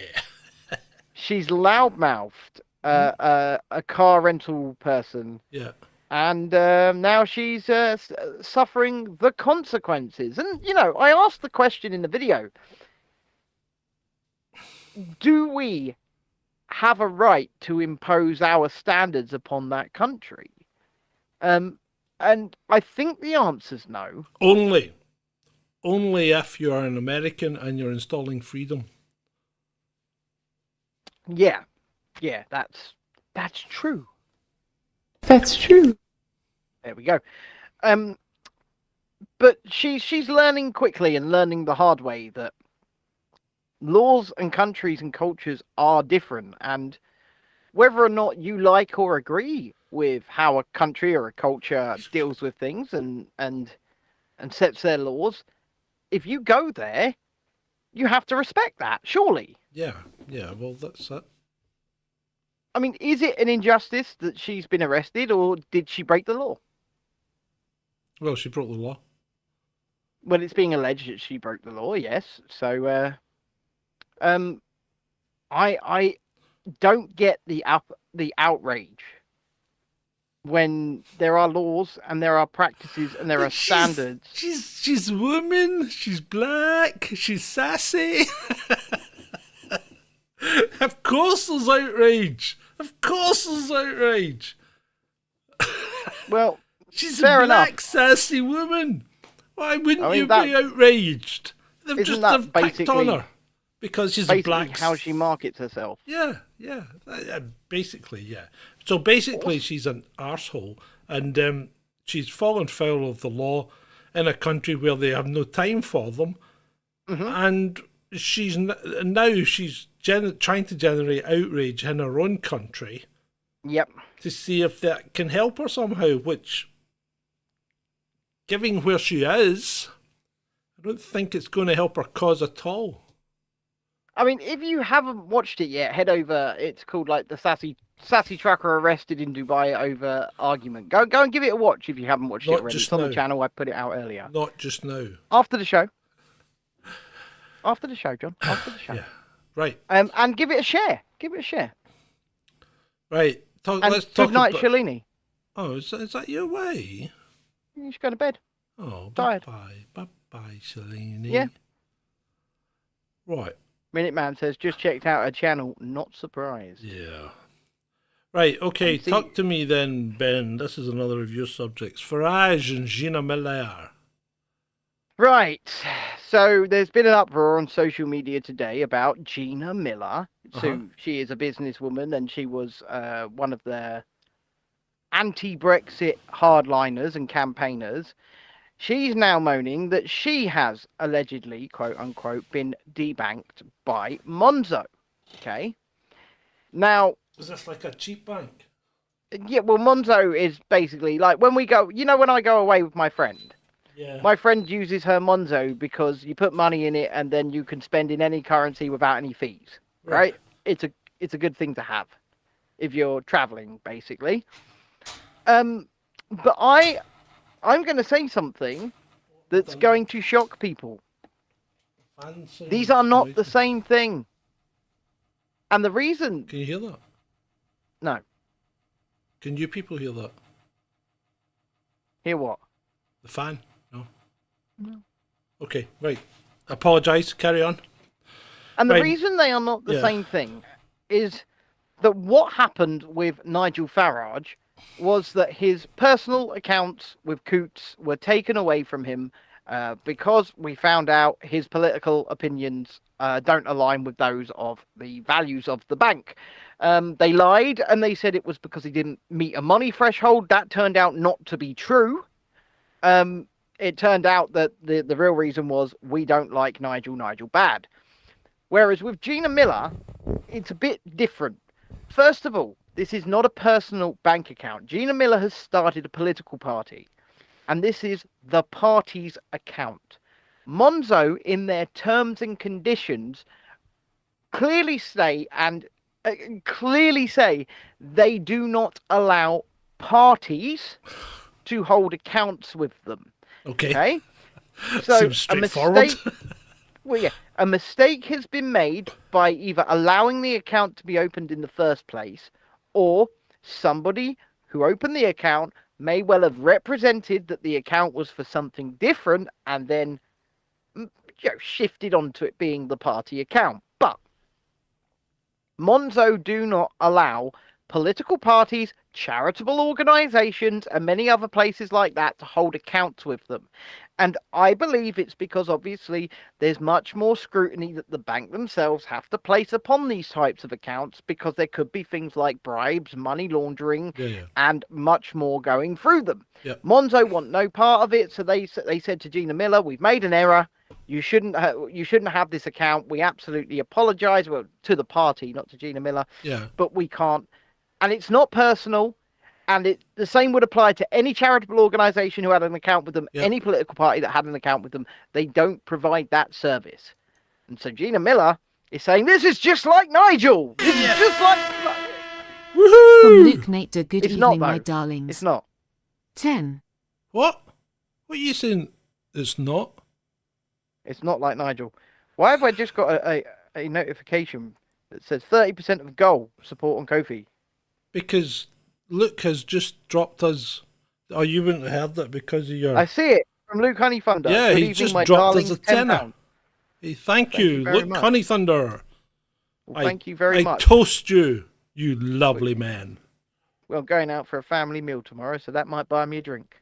She's loudmouthed a car rental person. Yeah. And now she's suffering the consequences. And, you know, I asked the question in the video, do we have a right to impose our standards upon that country? And I think the answer's no. Only if you are an American and you're installing freedom. Yeah, that's true. That's true. There we go. But she's learning quickly and learning the hard way that laws and countries and cultures are different, and whether or not you like or agree with how a country or a culture deals with things and sets their laws, if you go there, you have to respect that, surely. Yeah, well, that's it. I mean, is it an injustice that she's been arrested, or did she break the law? Well, she broke the law. Well, it's being alleged that she broke the law, yes. So, I don't get the outrage when there are laws and there are practices and there are standards. She's a woman. She's black. She's sassy. Of course there's outrage. Well, she's fair a black, enough. sassy woman. Why wouldn't you that, be outraged? They've picked on her because she's a black. How she markets herself. Yeah. Basically, yeah. So basically, she's an arsehole, and she's fallen foul of the law in a country where they have no time for them, and she's trying to generate outrage in her own country. Yep. To see if that can help her somehow, which, given where she is, I don't think it's going to help her cause at all. I mean, if you haven't watched it yet, head over. It's called like the Sassy Trucker arrested in Dubai over argument. Go and give it a watch if you haven't watched it already. It's on the channel. I put it out earlier. Not just now. After the show. After the show, John. After the show. Yeah. Right. And give it a share. Right. Let's talk good night, about... Shalini. Oh, is that your way? You should go to bed. Oh, tired. Bye, Shalini. Yeah. Right. Minute Man says, just checked out a channel, not surprised. Yeah. Right, okay, talk to me then, Ben. This is another of your subjects. Farage and Gina Miller. Right. So there's been an uproar on social media today about Gina Miller. So she is a businesswoman, and she was one of the anti-Brexit hardliners and campaigners. She's now moaning that she has allegedly, quote unquote, been debanked by Monzo. Okay. Now, is this like a cheap bank? Yeah, well, Monzo is basically like when we go, when I go away with my friend. Yeah. My friend uses her Monzo because you put money in it and then you can spend in any currency without any fees. Right? It's a good thing to have if you're traveling, basically. But I'm going to say something that's going to shock people. These are not the same thing. And the reason... Can you hear that? No. Can you people hear that? Hear what? The fan? No. Okay, right. Apologise, carry on. And the reason they are not the same thing is that what happened with Nigel Farage was that his personal accounts with Coots were taken away from him because we found out his political opinions don't align with those of the values of the bank. They lied and they said it was because he didn't meet a money threshold. That turned out not to be true. It turned out that the real reason was we don't like Nigel bad. Whereas with Gina Miller, it's a bit different. First of all, this is not a personal bank account. Gina Miller has started a political party, and this is the party's account. Monzo, in their terms and conditions, clearly say they do not allow parties to hold accounts with them. Okay. So seems straightforward. A mistake has been made by either allowing the account to be opened in the first place, or somebody who opened the account may well have represented that the account was for something different and then shifted onto it being the party account. But Monzo do not allow political parties, charitable organizations, and many other places like that to hold accounts with them. And I believe it's because obviously there's much more scrutiny that the bank themselves have to place upon these types of accounts, because there could be things like bribes, money laundering, and much more going through them. Monzo want no part of it, so they said to Gina Miller, "We've made an error. You shouldn't have this account. We absolutely apologize." Well, to the party, not to Gina Miller. But we can't. And it's not personal, and the same would apply to any charitable organization who had an account with them, any political party that had an account with them. They don't provide that service. And so Gina Miller is saying, this is just like Nigel. This is just like... Woohoo! From Luke Nater, good It's evening, not, my though. darlings. It's not. 10. What? What are you saying? It's not? It's not like Nigel. Why have I just got a notification that says 30% of goal support on Ko-fi? Because Luke has just dropped us. Oh, you wouldn't have heard that because of your... I see it from Luke Honeythunder. Yeah, Good he evening, just my dropped us darlings, a tenner. £10. Hey, thank you, very Luke much. Honey Thunder. Well, thank you very much. I toast you, you lovely man. Well, I'm going out for a family meal tomorrow, so that might buy me a drink.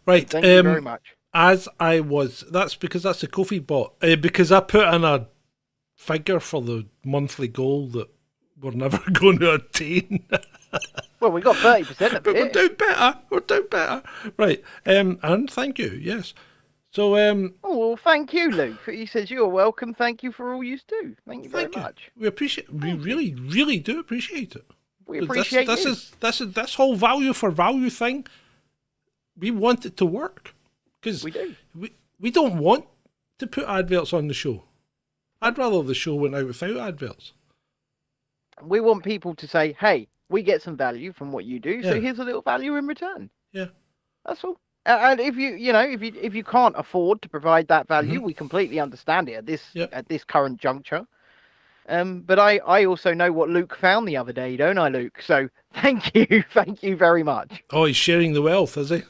Right. Thank you very much. That's because that's a Ko-fi bot. Because I put in a figure for the monthly goal that we're never going to attain. Well, we got 30% of it. But we're doing better. We're doing better. Right. And thank you. Yes. So. Oh, well, thank you, Luke. He says you're welcome. Thank you for all you do. Thank you very much. We appreciate. We really, really do appreciate it. We appreciate this whole value for value thing. We want it to work because we do. We don't want to put adverts on the show. I'd rather the show went out without adverts. We want people to say, "Hey, we get some value from what you do, so here's a little value in return." Yeah, that's all. And if you can't afford to provide that value, we completely understand it at this current juncture. But I also know what Luke found the other day, don't I, Luke? So thank you very much. Oh, he's sharing the wealth, is he?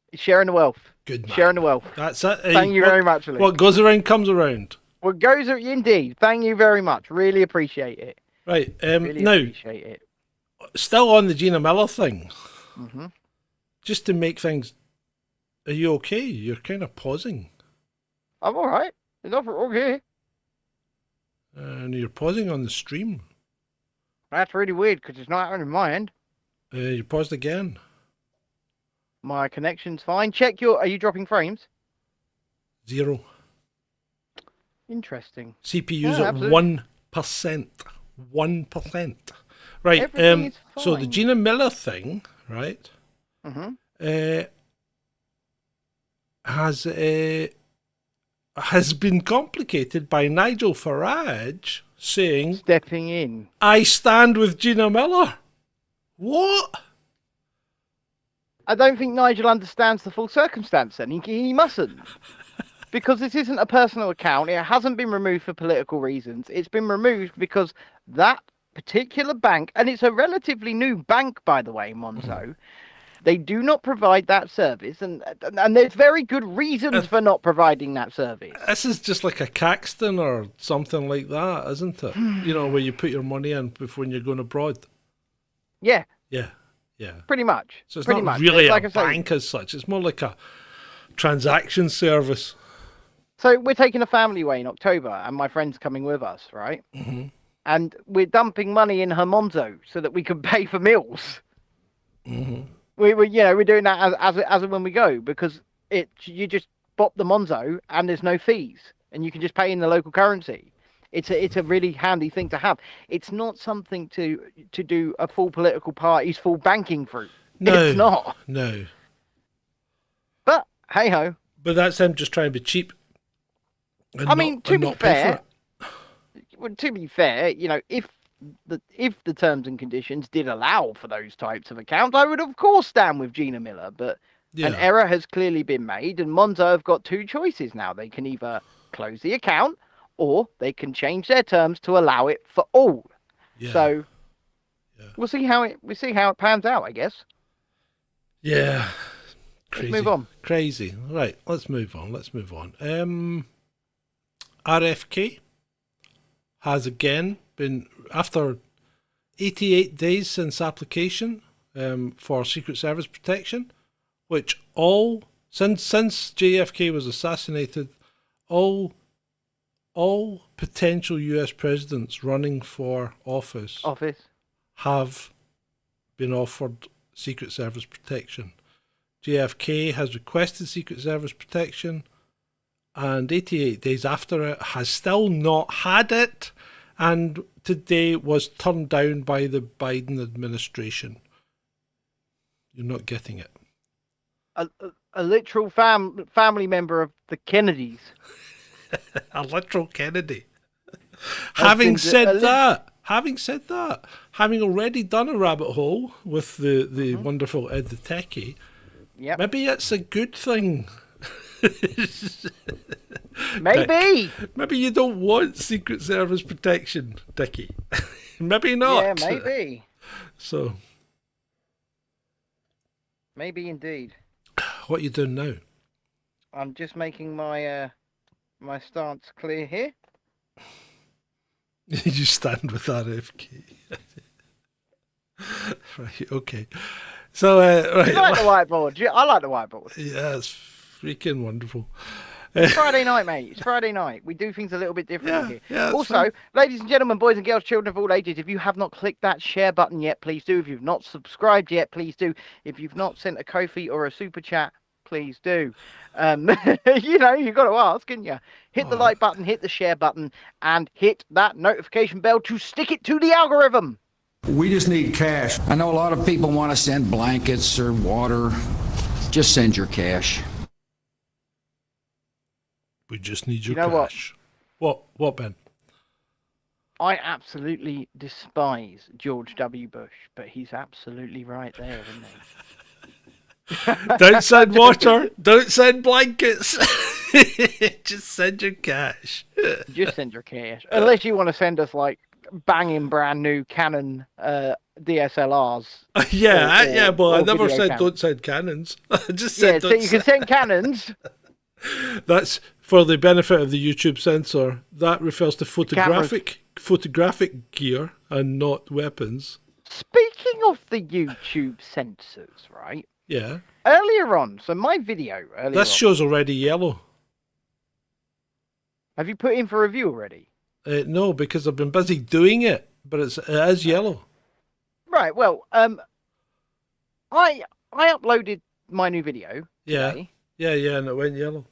He's sharing the wealth. Good man. Sharing the wealth. That's it. Thank you very much, Luke. What goes around comes around. What goes around, indeed. Thank you very much. Really appreciate it. Right. Really now, appreciate it. Still on the Gina Miller thing. Mm-hmm. Just to make things. Are you okay? You're kind of pausing. I'm all right. It's not okay. And you're pausing on the stream. That's really weird because it's not happening in my end. You paused again. My connection's fine. Check your. Are you dropping frames? 0. Interesting. CPU's at 1%. 1%. Right. So the Gina Miller thing, right? Has been complicated by Nigel Farage saying, stepping in, "I stand with Gina Miller." What? I don't think Nigel understands the full circumstance, and he mustn't. Because this isn't a personal account. It hasn't been removed for political reasons. It's been removed because that particular bank, and it's a relatively new bank, by the way, Monzo, they do not provide that service, and there's very good reasons for not providing that service. This is just like a Caxton or something like that, isn't it? Where you put your money in before you're going abroad. Yeah. Yeah. Yeah. Pretty much. So it's pretty not much. really like a bank as such. It's more like a transaction service. So we're taking a family away in October, and my friend's coming with us, right? Mm-hmm. And we're dumping money in her Monzo so that we can pay for meals. Mm-hmm. We're doing that as and when we go, because you just bop the Monzo and there's no fees, and you can just pay in the local currency. It's a really handy thing to have. It's not something to do a full political party's full banking through. No, it's not. No. But hey ho. But that's them just trying to be cheap. To be fair, if the terms and conditions did allow for those types of accounts, I would of course stand with Gina Miller. But an error has clearly been made, and Monzo have got two choices now. They can either close the account, or they can change their terms to allow it for all. Yeah. So we'll see how it pans out, I guess. Yeah. Crazy. Let's move on. Crazy. Right, let's move on. RFK has again been, after 88 days since application for Secret Service protection, which since JFK was assassinated, all potential US presidents running for office have been offered Secret Service protection. JFK has requested Secret Service protection, and 88 days after it has still not had it, and today was turned down by the Biden administration. You're not getting it. A literal family member of the Kennedys. A literal Kennedy. Having said that, having already done a rabbit hole with the wonderful Ed the Techie, maybe it's a good thing. Maybe. Maybe you don't want Secret Service protection, Dickie. Maybe not. Yeah, maybe. So. Maybe indeed. What are you doing now? I'm just making my my stance clear here. You stand with RFK. Right, okay. So, right. I like the whiteboard. I like the whiteboard. Yeah, it's freaking wonderful. It's Friday night, mate. It's Friday night. We do things a little bit different here. Yeah, also, fine. Ladies and gentlemen, boys and girls, children of all ages, if you have not clicked that share button yet, please do. If you've not subscribed yet, please do. If you've not sent a Ko-fi or a super chat, please do. You've got to ask, haven't you? Hit the like button, hit the share button, and hit that notification bell to stick it to the algorithm. We just need cash. I know a lot of people want to send blankets or water. Just send your cash. We just need your cash. What, Ben? I absolutely despise George W. Bush, but he's absolutely right there, isn't he? Don't send water. Don't send blankets. Just send your cash. Just send your cash. Unless you want to send us, like, banging brand new Canon DSLRs. But I never said don't send cannons. I just said so you can send cannons. That's for the benefit of the YouTube censor. That refers to photographic gear and not weapons. Speaking of the YouTube censors, right? Yeah. Earlier on, so my video this show's already yellow. Have you put in for review already? No, because I've been busy doing it, but it is yellow. Right. Well, I uploaded my new video today. Yeah, and it went yellow.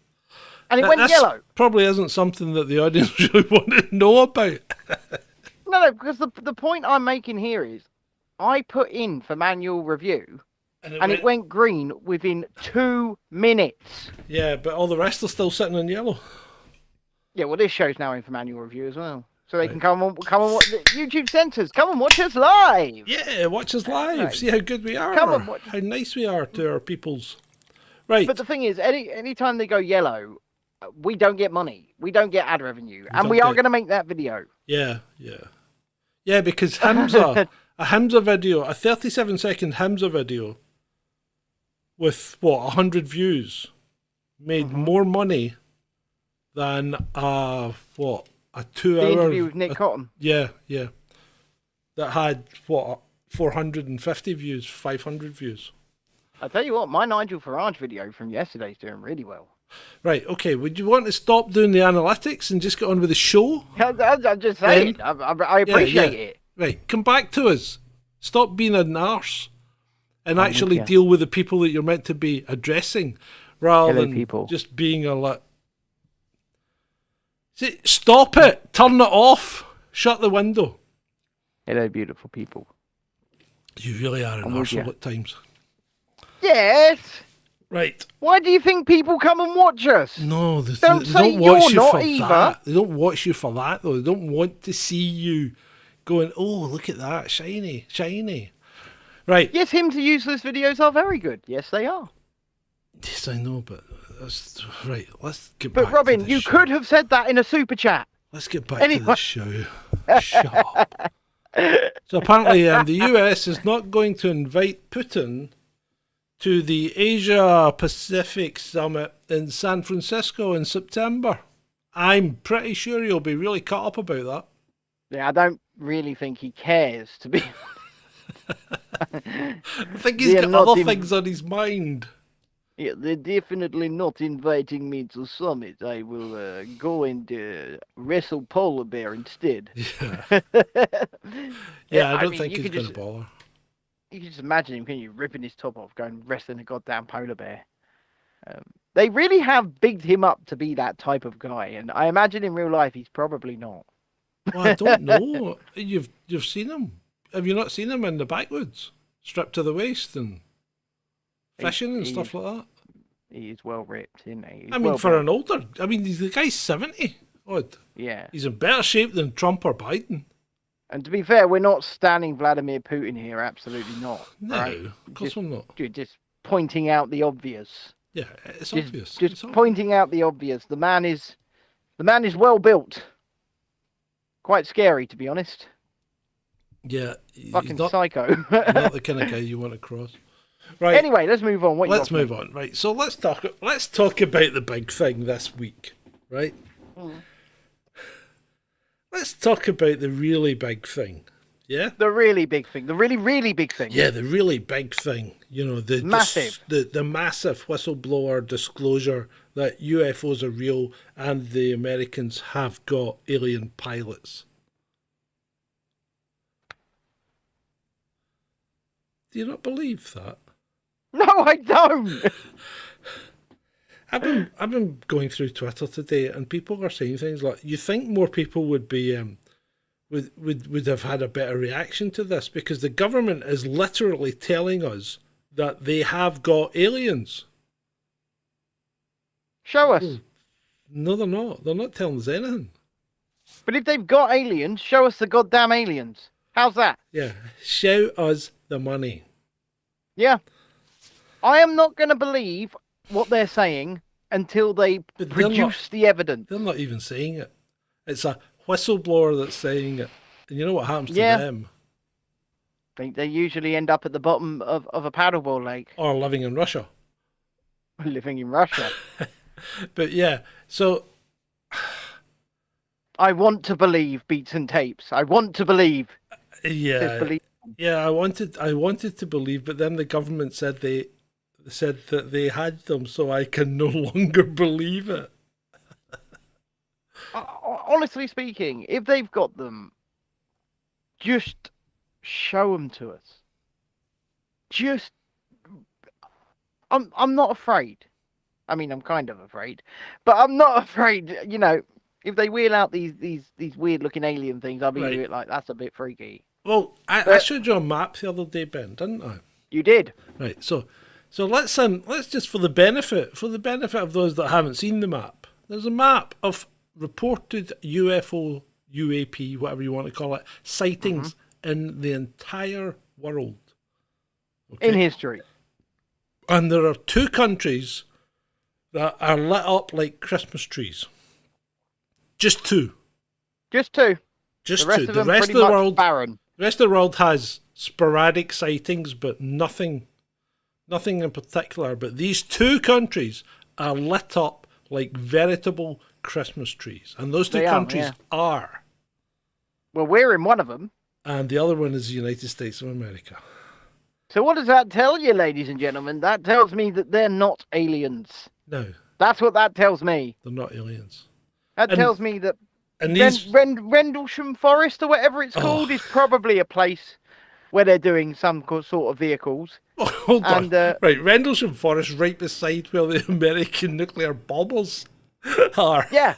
And it went yellow. Probably isn't something that the audience really want to know about. No, because the point I'm making here is I put in for manual review and it went green within 2 minutes. Yeah, but all the rest are still sitting in yellow. Yeah, well, this show's now in for manual review as well. So they can come on watch the YouTube censors. Come and watch us live. Yeah, watch us live. Right. See how good we are. Come on, how nice we are to our peoples. Right. But the thing is, any time they go yellow, we don't get money. We don't get ad revenue. And we are going to make that video. Yeah. Yeah, because Hamza, a Hamza video, a 37-second Hamza video with, 100 views made more money than, a 2-hour... The interview with Nick Cotton. Yeah. That had, 450 views, 500 views. I tell you what, my Nigel Farage video from yesterday's doing really well. Right, okay. Would you want to stop doing the analytics and just get on with the show? I'm just saying. I appreciate it. Right, come back to us. Stop being an arse and actually deal with the people that you're meant to be addressing rather than just being a lot. See, stop it. Turn it off. Shut the window. Hello, beautiful people. You really are an arsehole at times. Yes. Right. Why do you think people come and watch us? No, they don't don't watch you for that. They don't watch you for that, though. They don't want to see you going, oh, look at that, shiny, shiny. Right. Yes, Hymns Are Useless videos are very good. Yes, they are. Yes, I know, but that's right. Let's get back to Robin, the you show. could have said that in a super chat. Let's get back to the show. Shut up. So apparently the US is not going to invite Putin to the Asia-Pacific Summit in San Francisco in September. I'm pretty sure he'll be really cut up about that. Yeah, I don't really think he cares, to be I think he's got other things on his mind. Yeah, they're definitely not inviting me to summit. I will go and wrestle polar bear instead. Yeah, I don't think he's going to bother. You can just imagine him, can you, ripping his top off, going wrestling a goddamn polar bear. They really have bigged him up to be that type of guy, and I imagine in real life he's probably not. Well, I don't know. You've seen him. Have you not seen him in the backwoods, stripped to the waist and fishing and stuff like that? He's well ripped, isn't he? I mean, for an older, the guy's 70. Odd. Yeah. He's in better shape than Trump or Biden. And to be fair, we're not standing Vladimir Putin here. Absolutely not. No, right? Of course we're not. Just pointing out the obvious. Yeah, it's obvious. Just pointing out the obvious. The man is well built. Quite scary, to be honest. Yeah, fucking psycho. Not the kind of guy you want to cross. Right. Anyway, let's move on. Let's move on. Right. So let's talk about the big thing this week. Right. Let's talk about the really big thing. Yeah. The really big thing. The really, really big thing. Yeah, the really big thing. You know, the massive whistleblower disclosure that UFOs are real and the Americans have got alien pilots. Do you not believe that? No, I don't. I've been going through Twitter today, and people are saying things like, "You think more people would be would have had a better reaction to this because the government is literally telling us that they have got aliens." Show us. No, they're not. They're not telling us anything. But if they've got aliens, show us the goddamn aliens. How's that? Yeah, show us the money. Yeah. I am not going to believe what they're saying until they produce the evidence. They're not even saying it. It's a whistleblower that's saying it. And you know what happens to them? They usually end up at the bottom of a paddleball lake. Or living in Russia. Living in Russia. But yeah, so... I want to believe beats and tapes. I want to believe. Yeah. Yeah, I wanted to believe, but then the government said that they had them, so I can no longer believe it. Honestly speaking, if they've got them, just show them to us. I'm not afraid. I mean, I'm kind of afraid, but I'm not afraid. You know, if they wheel out these weird looking alien things, I'll be a bit like, that's a bit freaky. Well, I showed you a map the other day, Ben, didn't I? You did. Right. So let's just for the benefit of those that haven't seen the map. There's a map of reported UFO, UAP, whatever you want to call it, sightings in the entire world. Okay? In history. And there are 2 countries that are lit up like Christmas trees. Just 2. Just 2. Just the rest 2. Of them the rest of the world barren. The rest of the world has sporadic sightings, but nothing in particular. But these 2 countries are lit up like veritable Christmas trees. And those 2 countries are. Well, we're in one of them. And the other one is the United States of America. So what does that tell you, ladies and gentlemen? That tells me that they're not aliens. No, That's what that tells me. they're not aliens. That And- tells me that And these... Rendlesham Forest, or whatever it's called, is probably a place where they're doing some sort of vehicles. Oh, hold on. And, Right, Rendlesham Forest, right beside where the American nuclear bombers are. Yeah.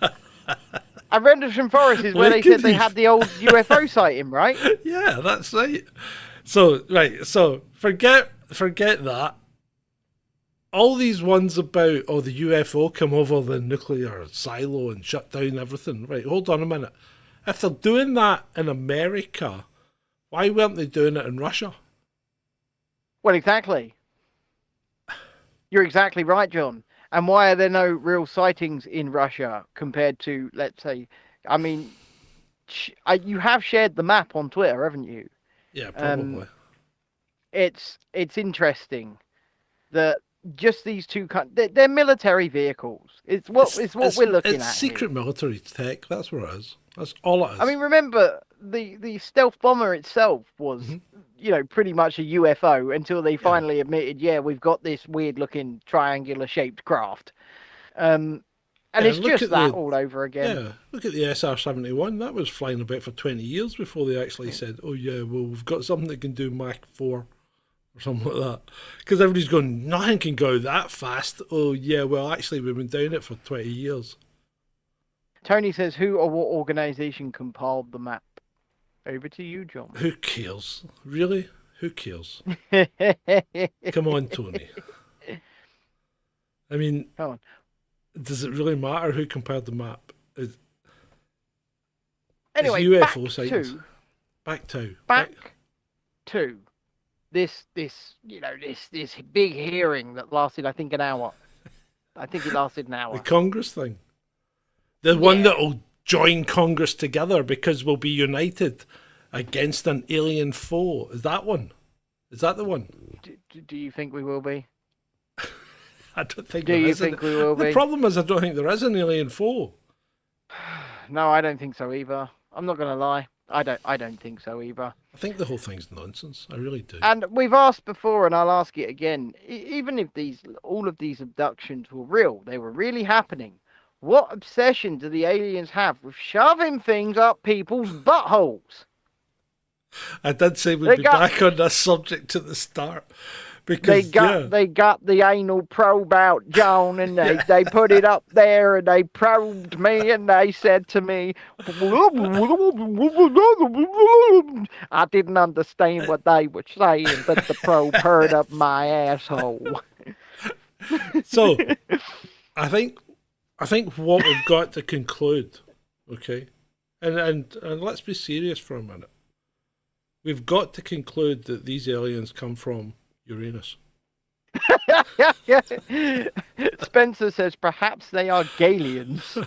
And Rendlesham Forest is where they said they had the old UFO sighting, right? Yeah, that's right. So, right, so forget that. All these ones about, oh, the UFO come over the nuclear silo and shut down everything. Right, hold on a minute. If they're doing that in America, why weren't they doing it in Russia? Well, exactly. You're exactly right, John. And why are there no real sightings in Russia compared to, let's say, I mean, you have shared the map on Twitter, haven't you? Yeah, probably. It's interesting that just these two, they're military vehicles. It's what we're looking at. It's secret military tech. That's what it is. That's all it is. I mean, remember the stealth bomber itself was, pretty much a UFO until they finally admitted, yeah, we've got this weird looking triangular shaped craft. And it's just that all over again. Yeah, look at the SR-71. That was flying about for 20 years before they actually said, oh yeah, well, we've got something that can do Mach 4 or something like that. Because everybody's going, nothing can go that fast. Oh yeah, well, actually, we've been doing it for 20 years. Tony says, who or what organisation compiled the map? Over to you, John. Who cares? Really? Who cares? Come on, Tony. I mean, Come on. Does it really matter who compiled the map? Anyway, UFO sightings. Back to this big hearing that lasted, I think, an hour. I think it lasted an hour. the Congress thing. The one that will join Congress together because we'll be united against an alien foe. Is that one? Is that the one? Do you think we will be? I don't think. Do you think we will be? The problem is, I don't think there is an alien foe. No, I don't think so either. I'm not going to lie. I don't think so either. I think the whole thing's nonsense. I really do. And we've asked before, and I'll ask it again. Even if all of these abductions were real, they were really happening. What obsession do the aliens have with shoving things up people's buttholes? I did say we'd be back on this subject at the start. Because they got the anal probe out, John, and they put it up there and they probed me and they said to me, I didn't understand what they were saying, but the probe heard up my asshole. So, I think what we've got to conclude, okay, and let's be serious for a minute. We've got to conclude that these aliens come from Uranus. Spencer says perhaps they are Galians.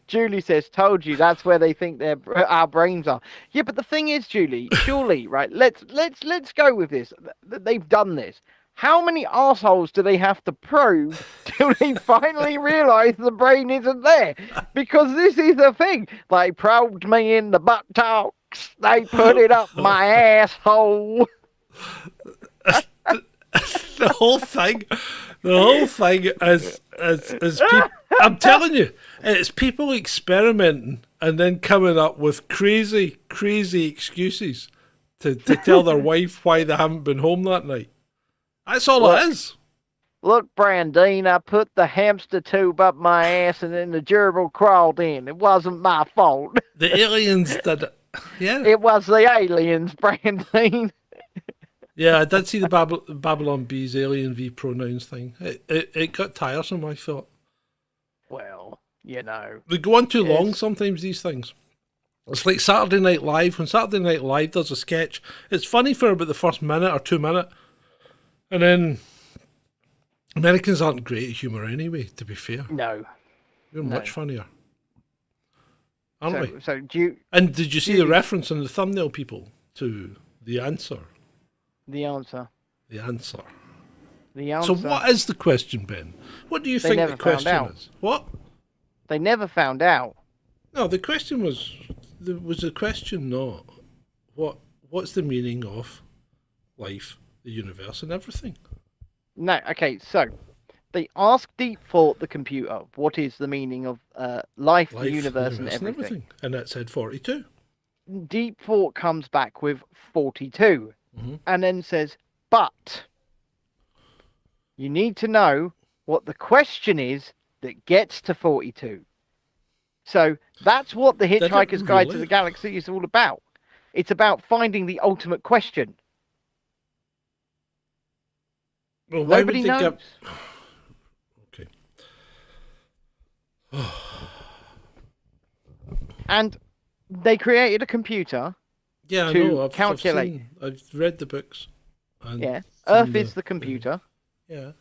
Julie says, told you, that's where they think our brains are. Yeah, but the thing is, Julie, surely, right, let's go with this. They've done this. How many assholes do they have to probe till they finally realise the brain isn't there? Because this is the thing. They probed me in the buttocks. They put it up my asshole. The whole thing is people, I'm telling you, it's people experimenting and then coming up with crazy excuses to tell their wife why they haven't been home that night. That's all it is. Look, Brandine, I put the hamster tube up my ass and then the gerbil crawled in. It wasn't my fault. The aliens did it. Yeah. It was the aliens, Brandine. Yeah, I did see the Babylon Bees alien v pronouns thing. It got tiresome, I thought. Well, you know. They go on too long sometimes, these things. It's like Saturday Night Live. When Saturday Night Live does a sketch, it's funny for about the first minute or 2 minutes. And then Americans aren't great at humour anyway, to be fair. No. We're much funnier. Aren't we? So do you... And did you see the reference in the thumbnail, people, to the answer? The answer. The answer. The answer. So what is the question, Ben? What do you think the question is? What? They never found out. No, the question was... Was the question not... what's the meaning of life, the universe, and everything? No, okay, so they ask Deep Thought, the computer, what is the meaning of life, the universe, and everything. And it said 42. Deep Thought comes back with 42 and then says, but you need to know what the question is that gets to 42. So that's what the Hitchhiker's Guide to the Galaxy is all about. It's about finding the ultimate question. Well, why Nobody would they knows. Okay. And they created a computer Yeah, I to know. calculate. I've read the books. And Yeah, seen Earth is the computer. Yeah.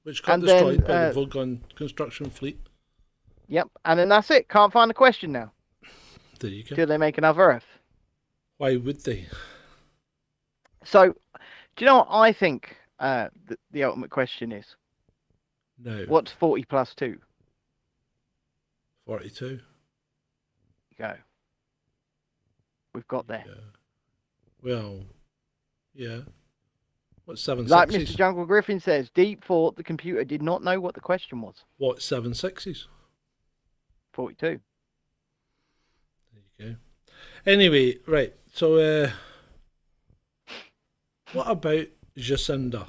Which got And destroyed then, by the Vogon construction fleet. Yep, and then that's it. Can't find the question now. There you go. Till they make another Earth. Why would they? So, do you know what I think the ultimate question is? No. What's 40 plus 2? 42. Go. We've got there. Yeah. Well, yeah. What's 7 Like sixes? Mr. Jungle Griffin says, Deep Thought, the computer, did not know what the question was. What, 7 sixes? 42. There you go. Anyway, right. So, what about Jacinda?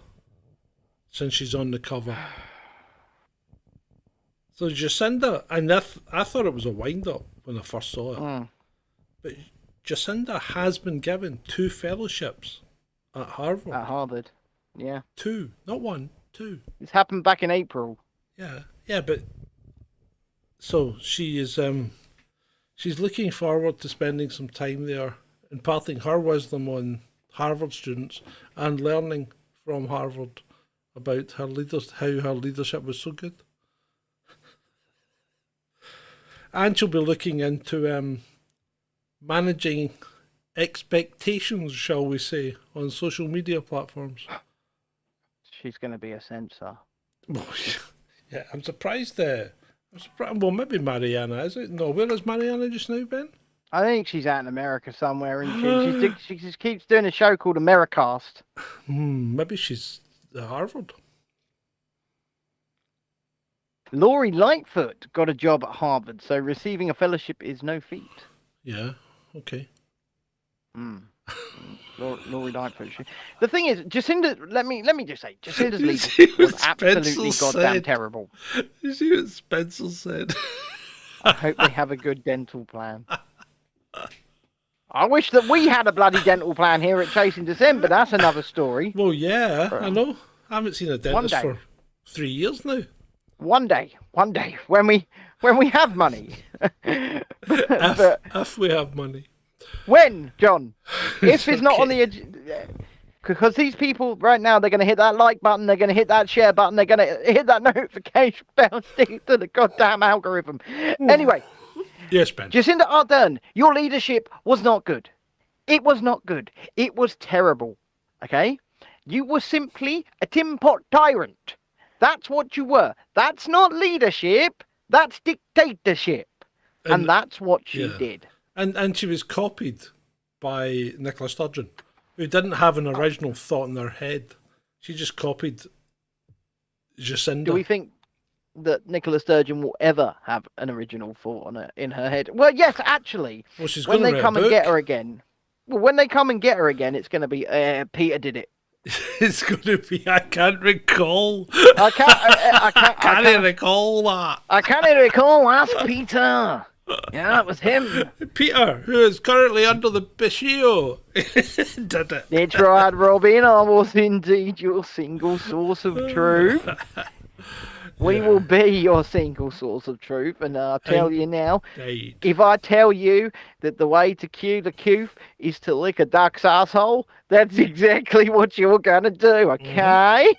Since she's on the cover. So Jacinda, and I thought it was a wind-up when I first saw it. But Jacinda has been given 2 fellowships at Harvard. At Harvard. Yeah. 2, not 1, 2. This happened back in April. Yeah, but so she is she's looking forward to spending some time there, imparting her wisdom on Harvard students and learning from Harvard about her leaders, how her leadership was so good. And she'll be looking into managing expectations, shall we say, on social media platforms. She's going to be a censor. Yeah, I'm surprised. Well, maybe Mariana, is it? No, where is Mariana just now, Ben? I think she's out in America somewhere, and she just keeps doing a show called Americast. Maybe she's at Harvard. Laurie Lightfoot got a job at Harvard, so receiving a fellowship is no feat. Yeah, okay. Laurie Lightfoot. The thing is, Jacinda. Let me just say, Jacinda's leadership was absolutely goddamn terrible. You see what Spencer said? I hope they have a good dental plan. I wish that we had a bloody dental plan here at Chasing December. That's another story. Well, yeah, I know. I haven't seen a dentist for 3 years now. One day, when we have money. If we have money. When, John? If it's not on the because these people right now, they're going to hit that like button, they're going to hit that share button, they're going to hit that notification bell, stick to the goddamn algorithm. Anyway. Yes, Ben. Jacinda Ardern, your leadership was not good. It was not good. It was terrible. Okay? You were simply a tin pot tyrant. That's what you were. That's not leadership. That's dictatorship. And that's what she did. And she was copied by Nicola Sturgeon, who didn't have an original thought in her head. She just copied Jacinda. Do we think that Nicola Sturgeon will ever have an original thought in her head? Well, yes, actually. Well, she's when gonna they write come a and get book. her again. Well, when they come and get her again, it's going to be Peter did it. It's going to be. I can't recall. I can't recall that. I can't recall. Ask Peter. Yeah, it was him. Peter, who is currently under the Bishio, did it. That's right, Robin. I was indeed your single source of truth. We will be your single source of truth, and I'll tell you now, if I tell you that the way to cue the coof is to lick a duck's asshole, that's exactly what you're going to do, okay?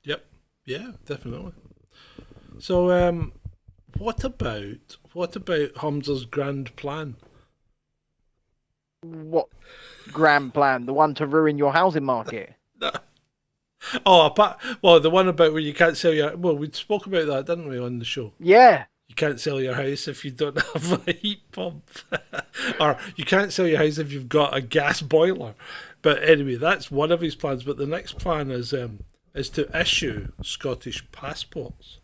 Yep. Yeah, definitely. So, what about Hamza's grand plan? What grand plan? The one to ruin your housing market? Oh, well, the one about where you can't sell your... Well, we spoke about that, didn't we, on the show? Yeah. You can't sell your house if you don't have a heat pump. Or you can't sell your house if you've got a gas boiler. But anyway, that's one of his plans. But the next plan is to issue Scottish passports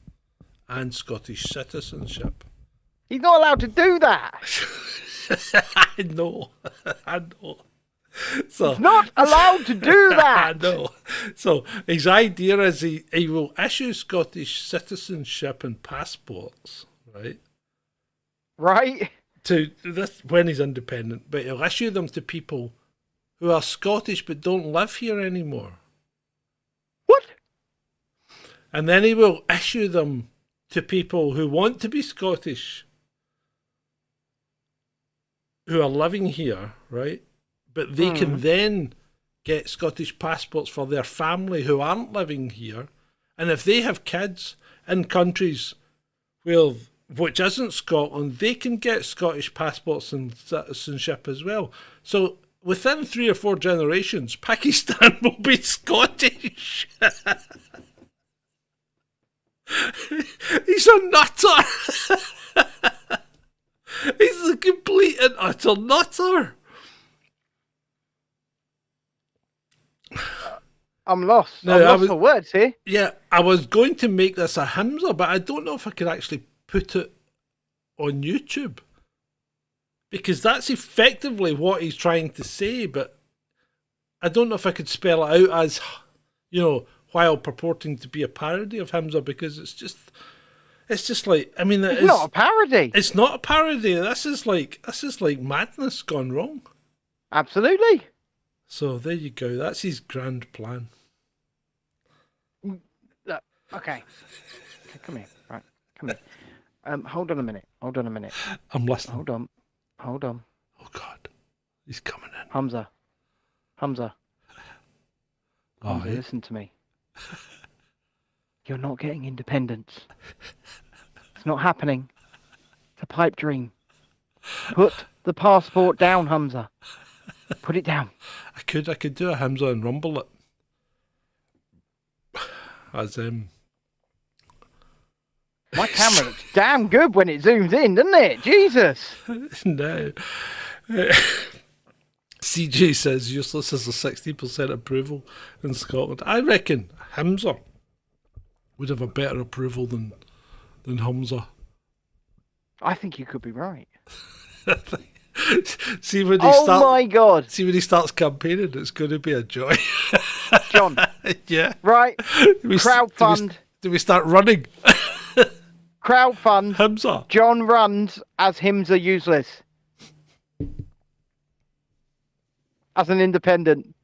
and Scottish citizenship. He's not allowed to do that. I know. So He's not allowed to do that. I know. So his idea is he will issue Scottish citizenship and passports, right? Right? To this when he's independent, but he'll issue them to people who are Scottish but don't live here anymore. What? And then he will issue them to people who want to be Scottish, who are living here, right? But they can then get Scottish passports for their family who aren't living here. And if they have kids in countries which isn't Scotland, they can get Scottish passports and citizenship as well. So within 3 or 4 generations, Pakistan will be Scottish. He's a nutter. He's a complete and utter nutter. I'm lost. No, I'm lost for words here. Yeah, I was going to make this a Hamza, but I don't know if I could actually put it on YouTube. Because that's effectively what he's trying to say, but I don't know if I could spell it out as, while purporting to be a parody of Hamza, because it's just like, I mean, it's not a parody. It's not a parody. This is like madness gone wrong. Absolutely. So there you go. That's his grand plan. Look, okay, come here. Right, come here. Hold on a minute. I'm listening. Hold on. Oh God, he's coming in. Hamza, Oh, yeah. listen to me. You're not getting independence. It's not happening. It's a pipe dream. Put the passport down, Hamza. Put it down. I could do a Hamza and rumble it. As My camera looks damn good when it zooms in, doesn't it? Jesus. No. CJ says useless has a 60% approval in Scotland. I reckon Hamza would have a better approval than Hamza. I think you could be right. See when my God. See when he starts campaigning, it's going to be a joy. John. Yeah. Right. Crowdfund. Do we start running? Crowdfund. Hamza. John runs as Hamza useless. As an independent.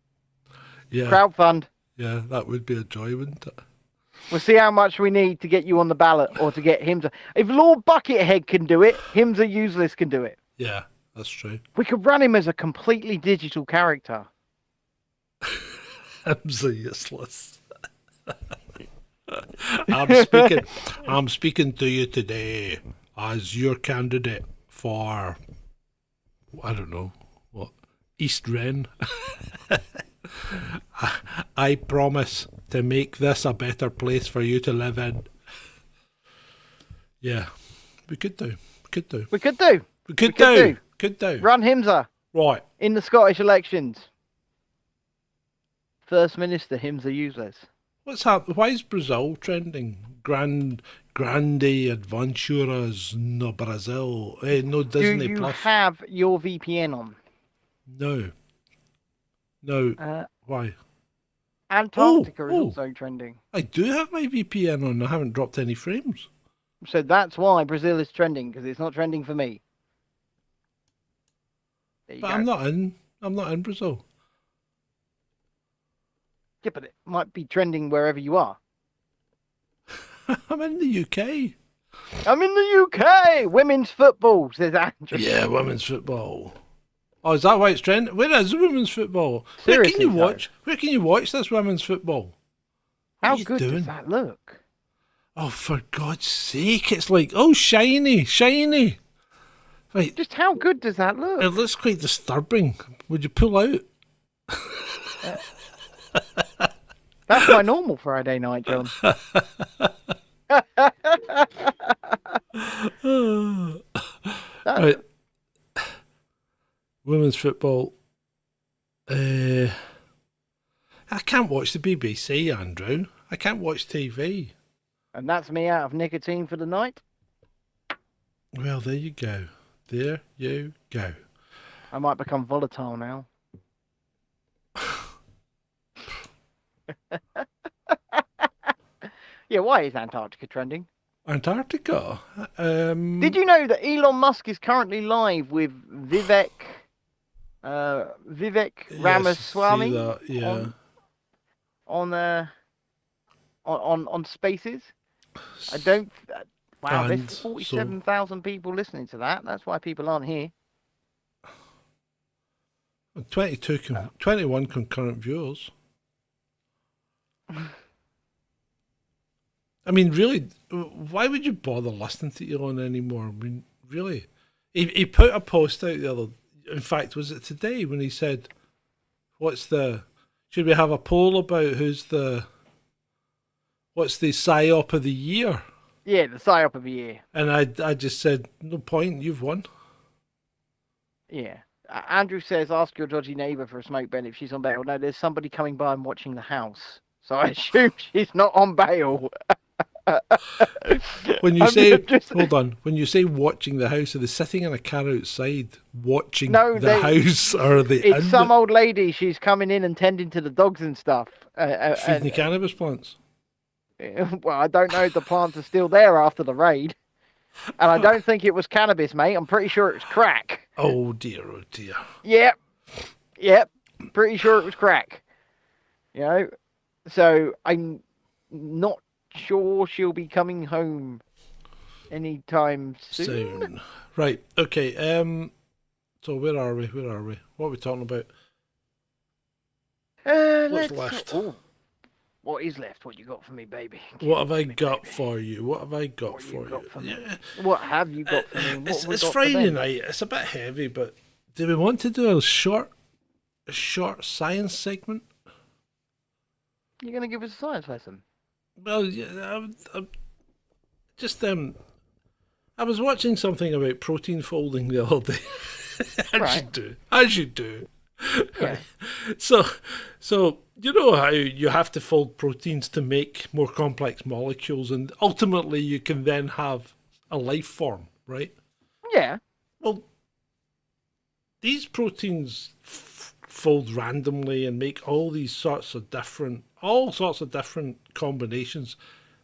Yeah. Crowdfund. Yeah, that would be a joy, wouldn't it? We'll see how much we need to get you on the ballot or to get Hamza. If Lord Buckethead can do it, Hamza useless can do it. Yeah, that's true. We could run him as a completely digital character. Hamza useless. I'm speaking to you today as your candidate for, I don't know, what, East Wren. I promise to make this a better place for you to live in. Yeah, we could do. Could do. Run Hamza. Right. In the Scottish elections. First Minister Hamza useless. What's happening? Why is Brazil trending? Grande Adventuras no Brazil. No Disney Do you Plus. have your VPN on? No. Why? Antarctica is also trending. I do have my VPN on. I haven't dropped any frames. So that's why Brazil is trending, because it's not trending for me. There you But go. I'm not in Brazil. Yeah, but it might be trending wherever you are. I'm in the UK. I'm in the UK! Women's football, says Andrew. Yeah, women's football. Oh, is that why it's trending? Where is the women's football? Seriously, Where can you watch this women's football? How you good doing? does that look? Oh, for God's sake, it's like, shiny. Right. Just how good does that look? It looks quite disturbing. Would you pull out? That's my normal Friday night, John. Right. Women's football. I can't watch the BBC, Andrew. I can't watch TV. And that's me out of nicotine for the night. Well, there you go. There you go. I might become volatile now. Yeah, why is Antarctica trending? Antarctica? Did you know that Elon Musk is currently live with Vivek Ramaswamy? See that, yeah. On Spaces? I don't... Wow, And there's 47,000 people listening to that. That's why people aren't here. 21 concurrent viewers. I mean, really, why would you bother listening to Elon anymore? I mean, really? He put a post out the other... In fact, was it today when he said, should we have a poll about what's the PSYOP of the year? Yeah, the PSYOP of the year. And I just said, no point, you've won. Yeah. Andrew says, ask your dodgy neighbour for a smoke, Ben, if she's on bail. No, there's somebody coming by and watching the house. So I assume she's not on bail. When you say, hold on, when you say watching the house, are they sitting in a car outside watching the house? Or are they it's some old lady, she's coming in and tending to the dogs and stuff. Feeding the cannabis plants? Well, I don't know if the plants are still there after the raid. And I don't think it was cannabis, mate. I'm pretty sure it was crack. Oh dear, oh dear. Yep. Pretty sure it was crack. You know? So I'm not sure she'll be coming home anytime soon. Right, okay. So where are we? What are we talking about? What's left? What is left? What you got for me, baby? What have I got for you? What have I got for you? Yeah. What have you got for me? It's Friday night. It's a bit heavy, but do we want to do a short science segment? You're going to give us a science lesson? Well, yeah, I was watching something about protein folding the other day. As you do. Yeah. So you know how you have to fold proteins to make more complex molecules, and ultimately you can then have a life form, right? Yeah. Well, these proteins fold randomly and make all sorts of different combinations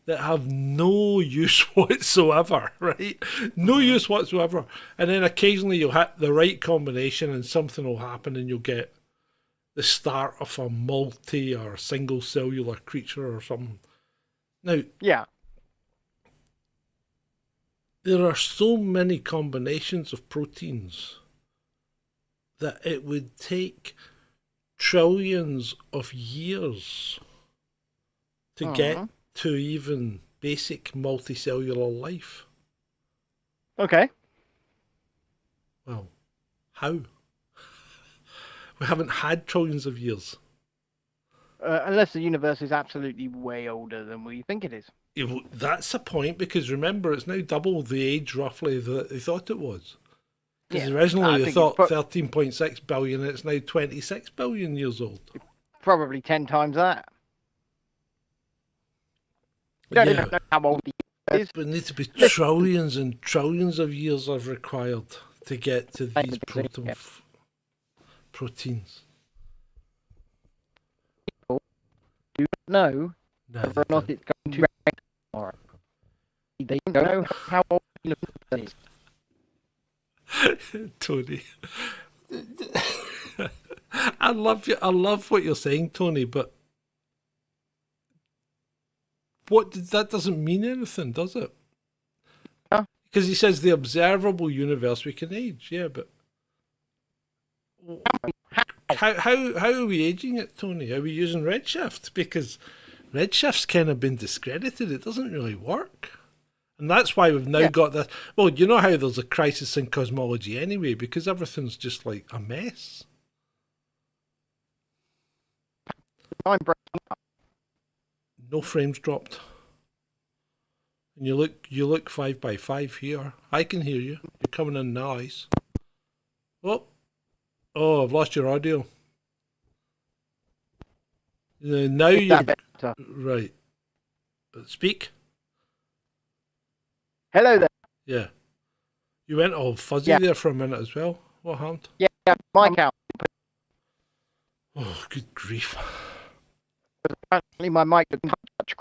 that have no use whatsoever, right? No use whatsoever. And then occasionally you'll hit the right combination and something will happen and you'll get the start of a multi or single cellular creature or something. Now, yeah, there are so many combinations of proteins that it would take trillions of years to get to even basic multicellular life. Okay. Well, how? We haven't had trillions of years. Unless the universe is absolutely way older than we think it is. That's a point, because remember, it's now double the age roughly that they thought it was. Because originally they thought 13.6 billion, and it's now 26 billion years old. Probably 10 times that. Yeah. Don't know how old it is. But it needs to be trillions and trillions of years are required to get to these proteins. Do you know whether or not it's going to rain tomorrow? They don't know how old it is. Tony. I love what you're saying, Tony, but that doesn't mean anything, does it? Because he says the observable universe we can age, yeah, but how are we aging it, Tony? Are we using redshift? Because redshift's kind of been discredited. It doesn't really work. And that's why we've now got this. Well, you know how there's a crisis in cosmology anyway, because everything's just like a mess. No frames dropped. And you look 5x5 here. I can hear you. You're coming in nice. Oh, Oh, I've lost your audio. Now you Better. right. Speak. Hello there. Yeah. You went all fuzzy Yeah. there for a minute as well. What happened? Yeah, mic out. Oh, good grief. Apparently my mic didn't touch.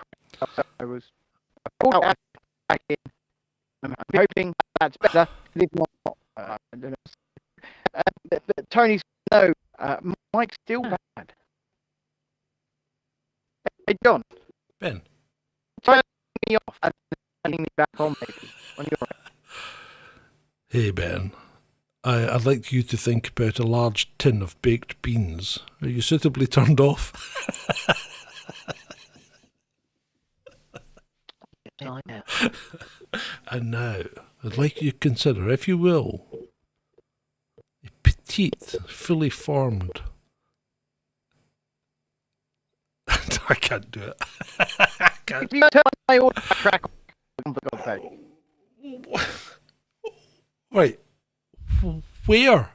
So I was pulled out back in. I'm hoping that's better. If not, I don't know. But Tony's no. Mike's still bad. Hey John, Ben. turn me off and turning me back on, maybe. When you're Hey, Ben. I'd like you to think about a large tin of baked beans. Are you suitably turned off? And now, I'd like you to consider, if you will, a petite, fully formed... I can't do it. I can't. If you turn my audio track on, for God's sake. Wait. Where?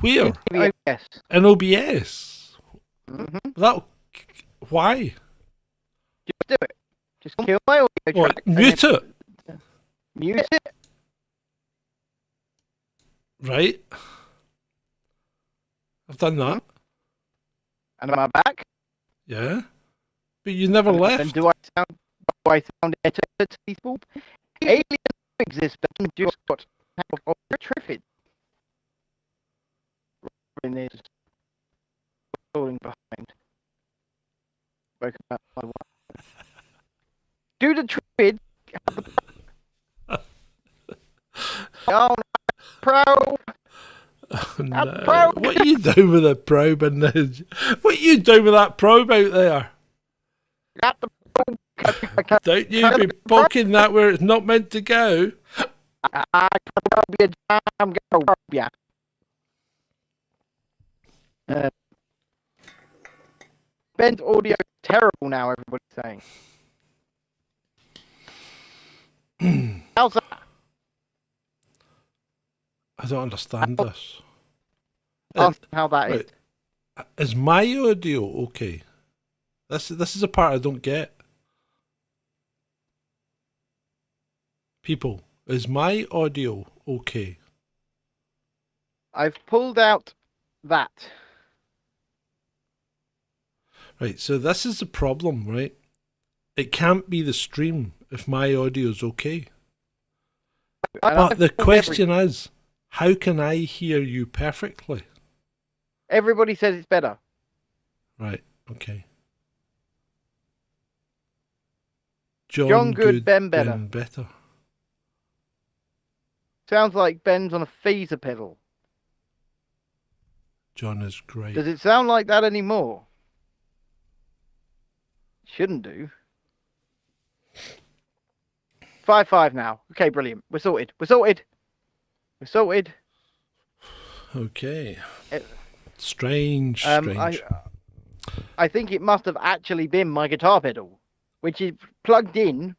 Where? Yes. In OBS? Mm-hmm. That... Why? Just do it. Just kill my audio track. What? and Mute then it? Mute it. Right. I've done that. And am I back? Yeah. But you never And left. do I sound edited, people? Aliens exist, but just got of Triffid. Robin is falling behind. Spoken about my wife. Do the Triffid. Oh, pro. No. What are you doing with a probe? What are you doing with that probe out there? Got the probe. Don't you be poking that where it's not meant to go. I probe you, I'm gonna probe ya. Ben's audio is terrible now, everybody's saying. How's that? I don't understand this. Ask how that is. Right. Is my audio okay? This is a part I don't get. People, is my audio okay? I've pulled out that. Right, so this is the problem, right? It can't be the stream if my audio's okay. But the question is, how can I hear you perfectly? Everybody says it's better. Right, okay. John good, Ben better. Ben better. Sounds like Ben's on a phaser pedal. John is great. Does it sound like that anymore? Shouldn't do. 5-5 now. Okay, brilliant. We're sorted. We're sorted. We're sorted. Okay. Strange. I think it must have actually been my guitar pedal, which is plugged in,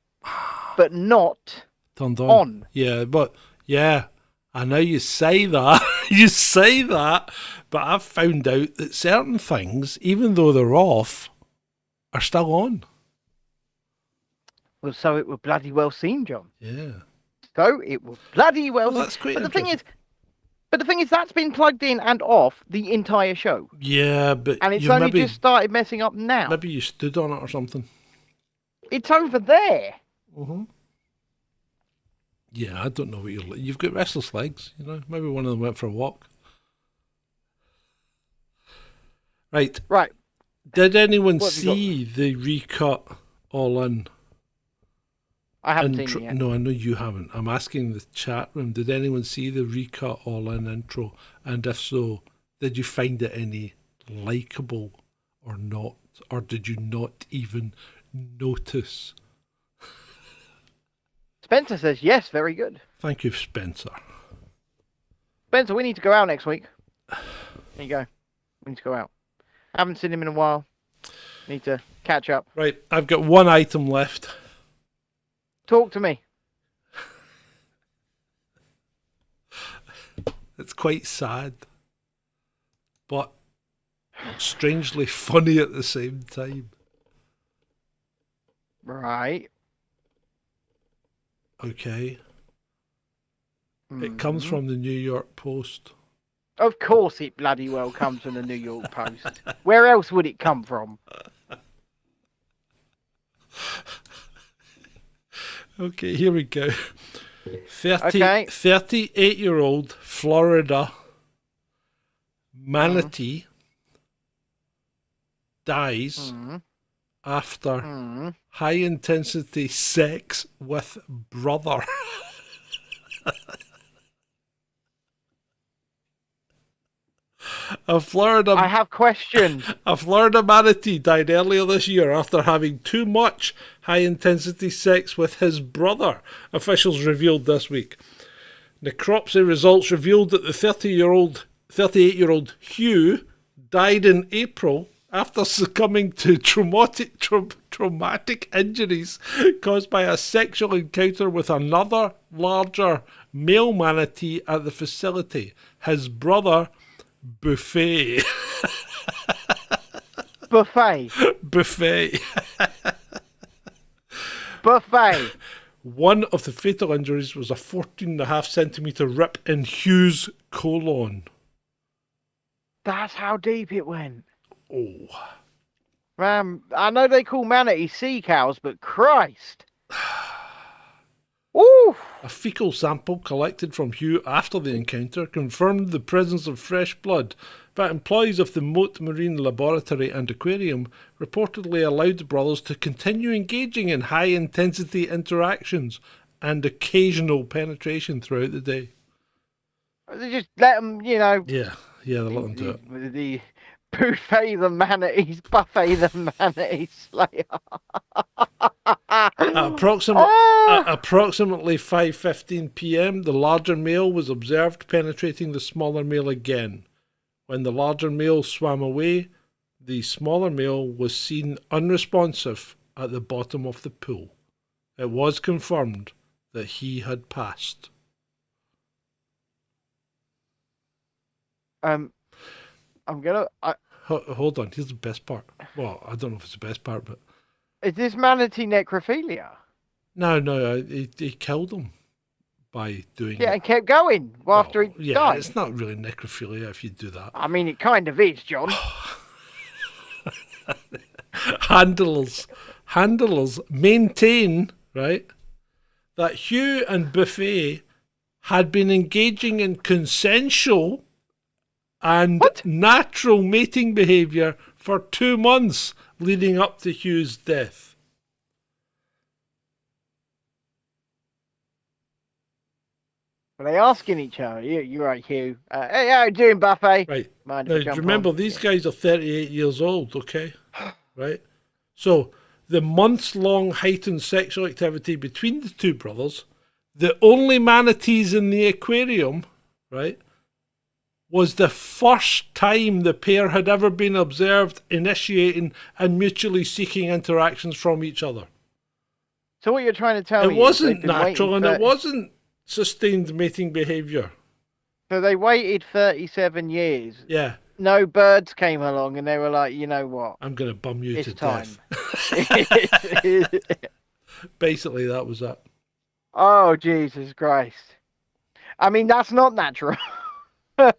but not turned on. Yeah, but yeah, I know you say that. You say that, but I've found out that certain things, even though they're off, are still on. Well, so it will bloody well seem, John. Yeah. So it will bloody well seem. That's great. But the thing is, that's been plugged in and off the entire show. Yeah, but and it's you only just started messing up now. Maybe you stood on it or something. It's over there. Mm-hmm. Yeah, I don't know what you've got restless legs, you know. Maybe one of them went for a walk. Right. Right. Did anyone see the recut all in? I haven't seen it yet. No, I know you haven't. I'm asking the chat room, did anyone see the recut all in intro? And if so, did you find it any likable or not? Or did you not even notice? Spencer says yes, very good. Thank you, Spencer. Spencer, we need to go out next week. There you go. We need to go out. Haven't seen him in a while. Need to catch up. Right, I've got one item left. Talk to me. It's quite sad, but strangely funny at the same time. Right. Okay. It comes from the New York Post. Of course it bloody well comes from the New York Post. Where else would it come from? Okay, here we go. Okay. 38-year-old Florida manatee dies after high-intensity sex with brother. I have questions. A Florida manatee died earlier this year after having too much high-intensity sex with his brother, officials revealed this week. Necropsy results revealed that the 38-year-old Hugh died in April after succumbing to traumatic injuries caused by a sexual encounter with another larger male manatee at the facility. His brother, Buffet. Buffet. One of the fatal injuries was a 14.5 centimetre rip in Hugh's colon. That's how deep it went. Oh. I know they call manatees sea cows, but Christ. Oof. A fecal sample collected from Hugh after the encounter confirmed the presence of fresh blood, but employees of the Moat Marine Laboratory and Aquarium reportedly allowed the brothers to continue engaging in high-intensity interactions and occasional penetration throughout the day. They just let them, Yeah, they let them do it. The Buffet the manatees, Buffet the manatee slayer. At approximately 5:15 p.m, the larger male was observed penetrating the smaller male again. When the larger male swam away, the smaller male was seen unresponsive at the bottom of the pool. It was confirmed that he had passed. Hold on, here's the best part. Well, I don't know if it's the best part, but... Is this manatee necrophilia? No, he killed him by doing it. Yeah, and kept going after he died. It's not really necrophilia if you do that. I mean, it kind of is, John. Handlers maintain, right, that Hugh and Buffet had been engaging in consensual and natural mating behaviour for 2 months leading up to Hugh's death. Are they asking each other? You're right, Hugh. Hey, how you doing, Buffet? Right. Now, remember, these guys are 38 years old, okay? Right? So, the months-long heightened sexual activity between the two brothers, the only manatees in the aquarium, right, was the first time the pair had ever been observed initiating and mutually seeking interactions from each other. So what you're trying to tell me is it wasn't natural and it wasn't sustained mating behaviour. So they waited 37 years. Yeah. No birds came along and they were like, you know what? I'm going to bum you to death. Basically, that was it. Oh, Jesus Christ. I mean, that's not natural.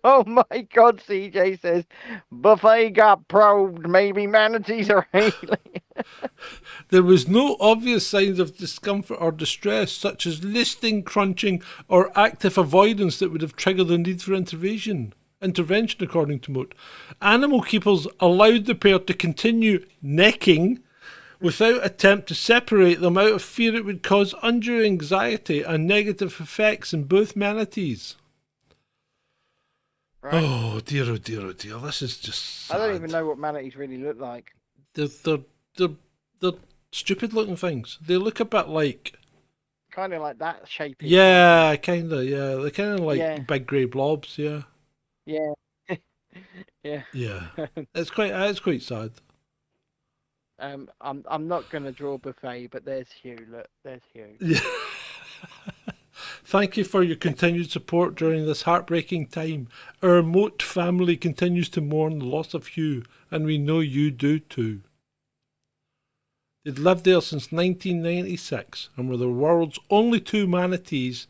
Oh my God, CJ says, Buffet got probed, maybe manatees are alien. There was no obvious signs of discomfort or distress, such as listing, crunching, or active avoidance that would have triggered the need for intervention, according to Moat. Animal keepers allowed the pair to continue necking without attempt to separate them out of fear it would cause undue anxiety and negative effects in both manatees. Right. Oh dear, this is just sad. I don't even know what manatees really look like. They're stupid looking things. They look a bit like... Kind of like that shape. Yeah, kind of, yeah. They're kind of like big grey blobs, yeah. Yeah. Yeah. It's quite sad. I'm not going to draw Buffet, but there's Hugh. Look, there's Hugh. Yeah. Thank you for your continued support during this heartbreaking time. Our Moat family continues to mourn the loss of Hugh, and we know you do too. They'd lived there since 1996 and were the world's only two manatees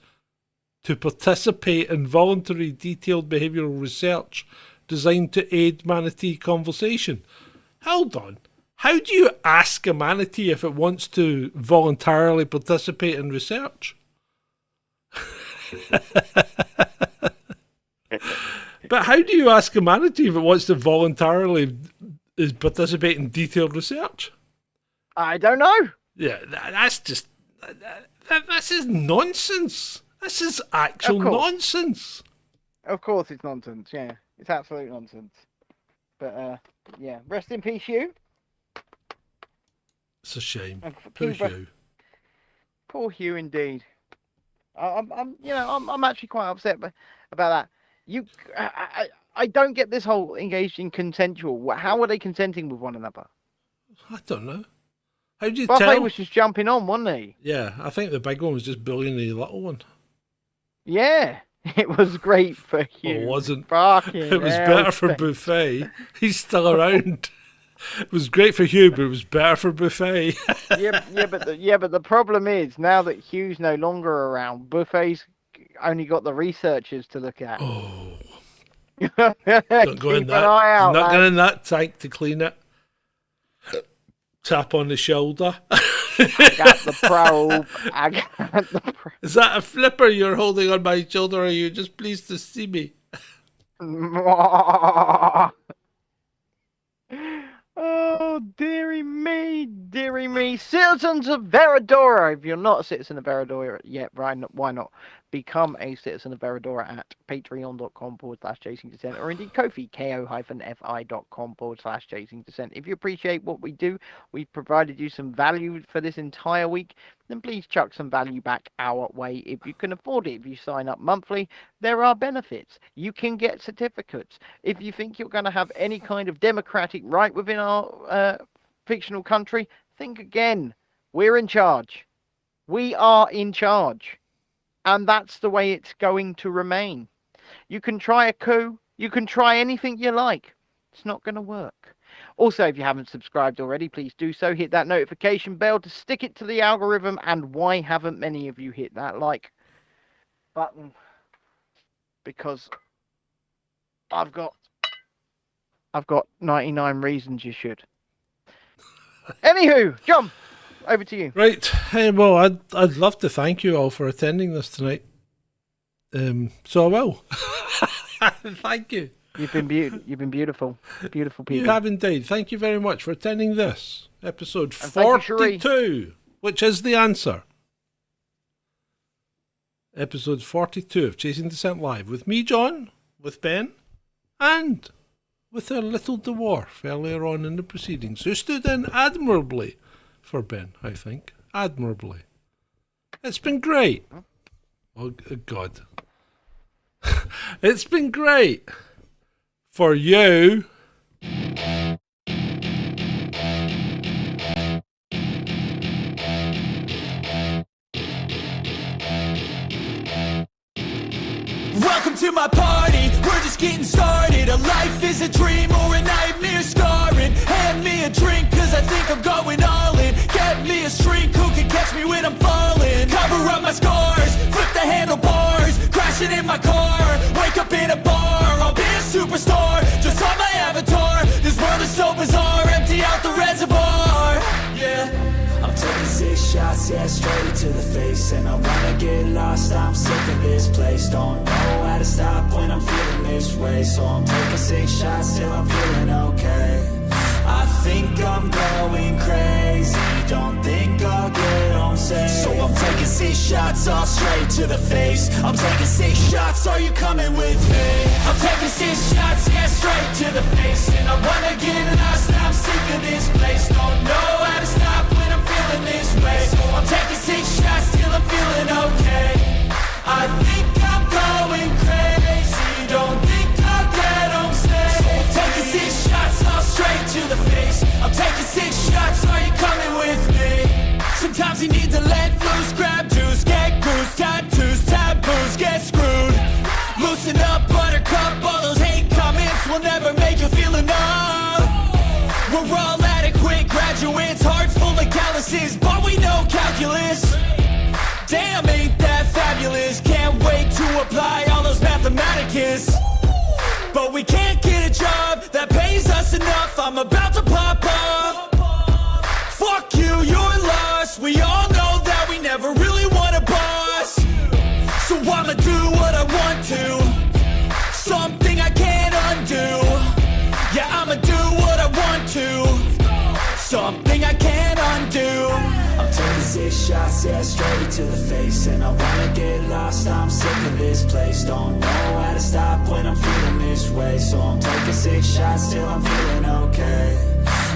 to participate in voluntary detailed behavioural research designed to aid manatee conversation. Hold on. How do you ask a manatee if it wants to voluntarily participate in research? But how do you ask a manatee if it wants to voluntarily participate in detailed research? I don't know. Yeah, that's just... This is nonsense. This is actual nonsense. Of course it's nonsense, yeah. It's absolute nonsense. But, yeah. Rest in peace, Hugh. It's a shame. Poor Hugh. Poor Hugh, indeed. I'm actually quite upset about that. I don't get this whole engaged in consensual. How are they consenting with one another? I don't know. How do you Buffet tell? Was just jumping on, wasn't he? Yeah, I think the big one was just bullying the little one. Yeah, it was great for Hugh. It wasn't. Fucking It was better for Buffet. He's still around. It was great for Hugh, but it was better for Buffet. but the problem is now that Hugh's no longer around, Buffet's only got the researchers to look at. Oh, don't go in that. Not going in that tank to clean it. Tap on the shoulder. I got the probe. Is that a flipper you're holding on my shoulder, or are you just pleased to see me? Oh, dearie me. Citizens of Veradora. If you're not a citizen of Veradora yet, why not? Become a citizen of Veradora at patreon.com/chasingdescent, or indeed Ko-fi, ko-fi.com/chasingdescent. If you appreciate what we do, we've provided you some value for this entire week, then please chuck some value back our way if you can afford it. If you sign up monthly, there are benefits. You can get certificates. If you think you're going to have any kind of democratic right within our fictional country, think again. We're in charge. We are in charge. And that's the way it's going to remain. You can try a coup. You can try anything you like. It's not going to work. Also, if you haven't subscribed already, please do so. Hit that notification bell to stick it to the algorithm. And why haven't many of you hit that like button? Because I've got 99 reasons you should. Anywho, John, over to you. Right. Hey, well, I'd love to thank you all for attending this tonight. So I will. Thank you. You've been beautiful. Beautiful people. You have indeed. Thank you very much for attending this episode 42, which is the answer. Episode 42 of Chasing Descent Live with me, John, with Ben, and with our little dwarf earlier on in the proceedings, who stood in admirably for Ben, I think. Admirably. It's been great. Oh, God. It's been great. For you. Welcome to my party, we're just getting started. A life is a dream or a nightmare scarring. Hand me a drink cause I think I'm going all in. Get me a shrink who can catch me when I'm falling. Cover up my scars, flip the handlebars. Crashing in my car, wake up in a bar. I'll be a superstar, just on my avatar. This world is so bizarre, empty out the reservoir. Yeah, I'm taking 6 shots, yeah, straight to the face. And I wanna get lost, I'm sick of this place. Don't know how to stop when I'm feeling this way. So I'm taking 6 shots till I'm feeling okay. I think I'm going crazy, don't think I'll get home safe. So I'm taking 6 shots all straight to the face. I'm taking 6 shots, are you coming with me? I'm taking 6 shots, yeah, straight to the face. And I wanna get lost, I'm sick of this place. Don't know how to stop when I'm feeling this way. So I'm taking 6 shots till I'm feeling okay. I think I'm going crazy, don't think I'll get home safe. So I'm taking 6 shots all straight to the face. I'm taking 6 shots, are you coming with me? Sometimes you need to let loose, grab juice, get goose, tattoos, tab like calluses, but we know calculus. Damn, ain't that fabulous. Can't wait to apply all those mathematicus. But we can't get a job that pays us enough. I'm about to pop off. Fuck you, you're lost. We all know that we never really want a boss. So I'ma do what I want to. Something I can't undo. Yeah, I'ma do what I want to. Something I can't undo. I'm taking 6 shots, yeah, straight to the face. And I wanna get lost, I'm sick of this place. Don't know how to stop when I'm feeling this way. So I'm taking 6 shots till I'm feeling okay.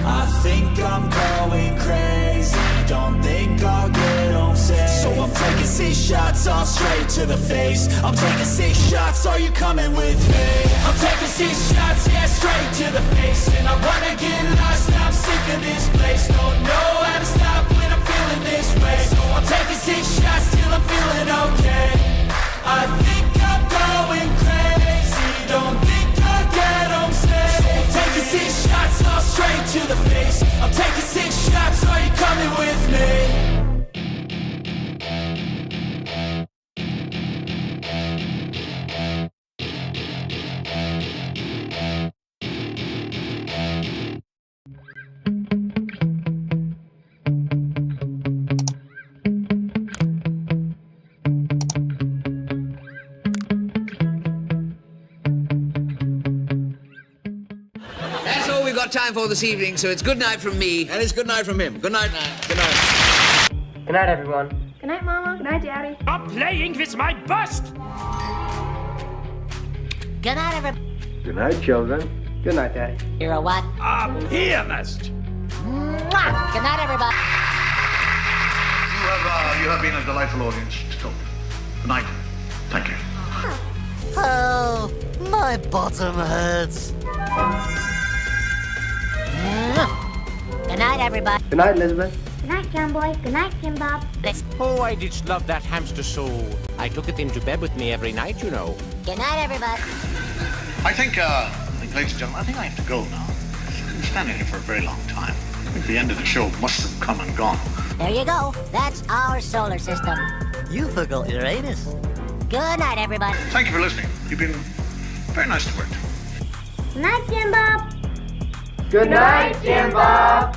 I think I'm going crazy. Don't think I'll get home safe. So I'm taking 6 shots all straight to the face. I'm taking 6 shots, are you coming with me? I'm taking 6 shots, yeah, straight to the face. And I wanna get lost, I'm sick of this place. Don't know how to stop when I'm feeling this way. So I'm taking 6 shots till I'm feeling okay. I think I'm going crazy. Don't think I'll get home safe. So I'm taking 6 shots all straight to the face. I'm taking 6 shots, are you coming with me? That's all we've got time for this evening, so it's good night from me. And it's good night from him. Good night. Good night. Good night, everyone. Good night, Mama. Good night, Daddy. Stop playing with my bust! Good night, everybody. Good night, children. Good night, Daddy. You're a what? A pianist! Mwah! Good night, everybody. You have been a delightful audience to talk. Good night. Thank you. Oh, my bottom hurts. Good night, everybody. Good night, Elizabeth. Good night, John Boy. Good night, Jim Bob. Oh, I did love that hamster so. I took it into bed with me every night, you know. Good night, everybody. I think, ladies and gentlemen, I think I have to go now. I've been standing here for a very long time. I think the end of the show must have come and gone. There you go. That's our solar system. You forgot Uranus. Good night, everybody. Thank you for listening. You've been very nice to work to. Good night, Jim Bob. Good night, Jim Bob.